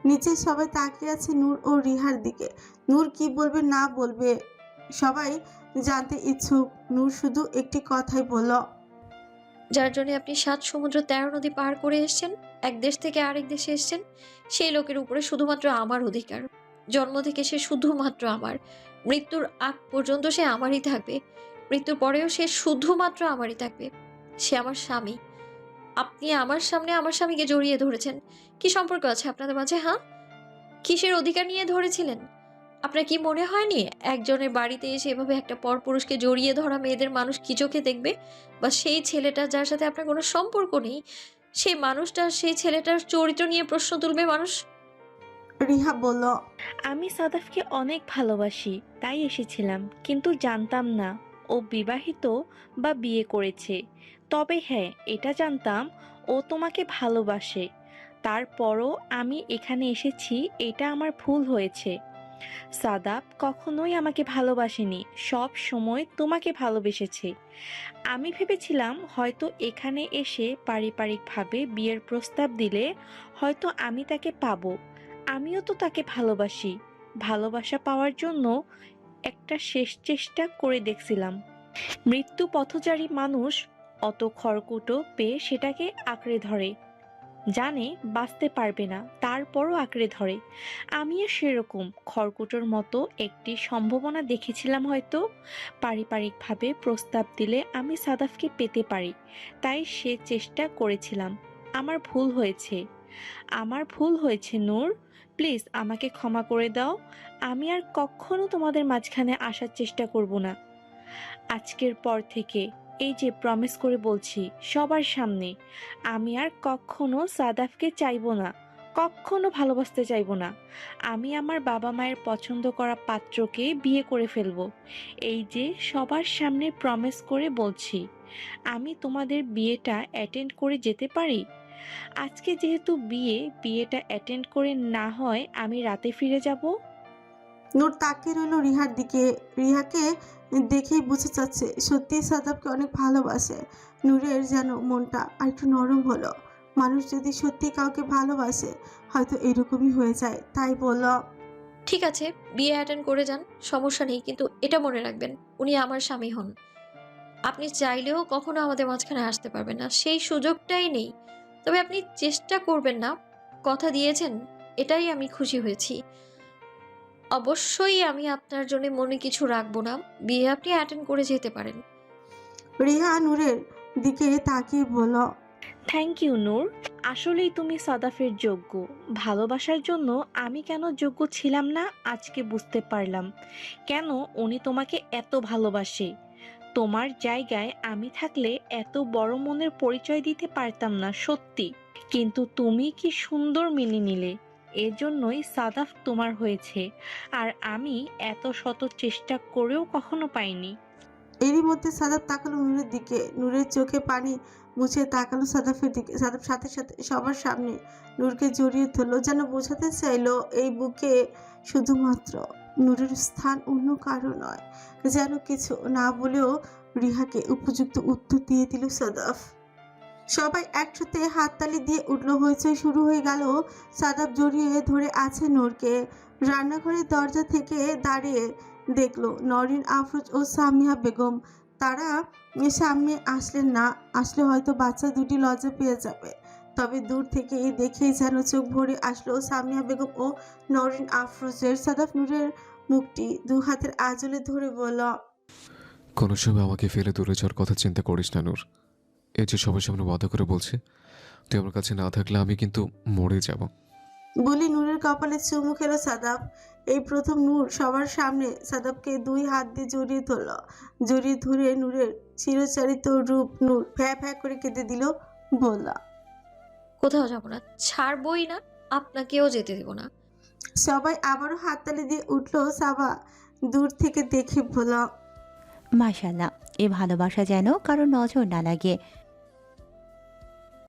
নিচে সবাই তাকিয়ে আছে নূর ও রিহার দিকে। নূর কি বলবে না বলবে সবাই জানতে ইচ্ছুক। নূর শুধু একটি কথাই বলল, যার জন্য আপনি 7 সমুদ্র 13 নদী পার করে এসেছেন, এক দেশ থেকে আরেক দেশে এসেছেন, সেই লোকের উপরে শুধুমাত্র আমার অধিকার। জন্ম থেকে সে শুধুমাত্র আমার, মৃত্যুর আগ পর্যন্ত সে আমারই থাকবে, মৃত্যুর পরেও সে শুধুমাত্র আমারই থাকবে। সে আমার স্বামী। আপনি আমার সামনে আমার স্বামীকে জড়িয়ে ধরেছেন। কি সম্পর্ক আছে আপনাদের মাঝে? হ্যাঁ, কিসের অধিকার নিয়ে ধরেছিলেন? আপনার কি মনে হয়নি একজনের বাড়িতে এসে এভাবে একটা পরপুরুষকে জড়িয়ে ধরা মেয়েদের মানুষ কি চোখে দেখবে? বা সেই ছেলেটা যার সাথে আপনার কোনো সম্পর্ক নেই, সেই মানুষটা, সেই ছেলেটার চরিত্র নিয়ে প্রশ্ন তুলবে মানুষ? রিহা বলল, আমি সাদাফকে অনেক ভালোবাসি, তাই এসেছিলাম, কিন্তু জানতাম না ও বিবাহিত বা বিয়ে করেছে। তবে হ্যাঁ, এটা জানতাম ও তোমাকে ভালোবাসে। তারপরও আমি এখানে এসেছি, এটা আমার ভুল হয়েছে। সাদাফ কখনোই আমাকে ভালোবাসেনি, সব সময় তোমাকে ভালোবেসেছে। আমি ভেবেছিলাম হয়তো এখানে এসে পারিবারিকভাবে বিয়ের প্রস্তাব দিলে হয়তো আমি তাকে পাবো। আমিও তো তাকে ভালোবাসি। ভালোবাসা পাওয়ার জন্য একটা শেষ চেষ্টা করে দেখছিলাম। মৃত্যু পথচারী মানুষ অত খড়কুটো পেয়ে সেটাকে আঁকড়ে ধরে, জানে বাঁচতে পারবে না, তারপরও আঁকড়ে ধরে। আমিও সেরকম খড়কুটোর মতো একটি সম্ভাবনা দেখেছিলাম, হয়তো পারিবারিকভাবে প্রস্তাব দিলে আমি সাদাফকে পেতে পারি, তাই সে চেষ্টা করেছিলাম। আমার ভুল হয়েছে, আমার ভুল হয়েছে নূর। প্লিজ আমাকে ক্ষমা করে দাও। আমি আর কখনো তোমাদের মাঝখানে আসার চেষ্টা করব না। আজকের পর থেকে এই যে প্রমিস করে বলছি সবার সামনে, আমি আর কখনো সাদাফকে চাইবো না, কখনো ভালোবাসতে চাইবো না। আমি আমার বাবা মায়ের পছন্দ করা পাত্রকে বিয়ে করে ফেলবো। এই যে সবার সামনে প্রমিস করে বলছি, আমি তোমাদের বিয়েটা অ্যাটেন্ড করে যেতে পারি। আজকে যেহেতু বিয়েটা অ্যাটেন্ড করে না হয় আমি রাতে ফিরে যাব। নূর তাকিয়ে রইল রিহার দিকে। রিহাকে দেখেই বুঝে যাচ্ছে সত্যি সাদাবকে অনেক ভালোবাসে। নূরের যেন মনটা আর একটু নরম হলো। মানুষ যদি সত্যি কাউকে ভালোবাসে হয়তো এরকমই হয়ে যায়। তাই বলল, ঠিক আছে, বিয়ে অ্যাটেন্ড করে যান, সমস্যা নেই, কিন্তু এটা মনে রাখবেন উনি আমার স্বামী হন। আপনি চাইলেও কখনো আমাদের মাঝখানে আসতে পারবেন না, সেই সুযোগটাই নেই। তবে আপনি চেষ্টা করবেন না, কথা দিয়েছেন, এটাই আমি খুশি হয়েছি। অবশ্যই আমি আপনার জন্য মনে কিছু রাখবো না, বিয়ে আপনি অ্যাটেন্ড করে যেতে পারেন। রিহা নূরের দিকে তাকিয়ে বলল, থ্যাংক ইউ নূর। আসলেই তুমি সাদাফের যোগ্য। ভালোবাসার জন্য আমি কেন যোগ্য ছিলাম না আজকে বুঝতে পারলাম, কেন উনি তোমাকে এত ভালোবাসে। তোমার জায়গায় আমি থাকলে এত বড় মনের পরিচয় দিতে পারতাম না সত্যি, কিন্তু তুমি কি সুন্দর মেনে নিলে। এজন্যই সাদাফ তোমার হয়েছে, আর আমি এত শত চেষ্টা করেও কখনো পাইনি। এরই মধ্যে সাদাব তাকালো নূরের দিকে। নূরের চোখে পানি মুছে তাকালো সাদাফের দিকে। সাদাব সাথে সাথে সবার সামনে নূরকে জড়িয়ে ধরলো, যেন বোঝাতে চাইলো এই বুকে শুধুমাত্র নূরের স্থান, অন্য কারো নয়। যেন কিছু না বলেও রিহাকে উপযুক্ত উত্তর দিয়ে দিল সাদাফ। সবাই একসাথে হাততালি দিয়ে উঠলো, হইচই শুরু হয়ে গেল। সাদাব জড়িয়ে ধরে আছে নূরকে। রান্নাঘরের দরজা থেকে দাঁড়িয়ে দেখলো নরিন, আফরোজ ও সামিয়া বেগম তারা সামনে আসলেন না, আসলে হয়তো বাচ্চা দুটি লজ্জা পেয়ে যাবে। তবে দূর থেকে এই দেখেই যেন চোখ ভরে আসলো সামিয়া বেগম ও নরিন আফরোজের। সাদাফ নূরের মুখটি দু হাতের আঁচলে ধরে বলল, কোনো সময় আমাকে ফেলে দূরে যাওয়ার কথা চিন্তা করিস না নূর। এই যে সবার সামনে ওয়াদা করে বলছি, তুই আমার কাছে না থাকলে আমি কিন্তু মরে যাব। বলি নূরের কপালে চুমু খেলো সাদাফ। এই প্রথম নূর সবার সামনে সাদাফকে দুই হাত দিয়ে জড়িয়ে ধরল। জড়িয়ে ধরে নূরের চিরচারিত রূপ নূর ফ্যাঁ ফ্যাঁ করে কেঁদে দিল, বলল, কোথাও যাব না, ছাড়বই না, আপনাকেও যেতে দেব না। সবাই আবারও হাততালি দিয়ে উঠলো। সাবা দূর থেকে দেখে বলল, মাশাল্লাহ, এ ভালোবাসা যেন কারো নজর না লাগে।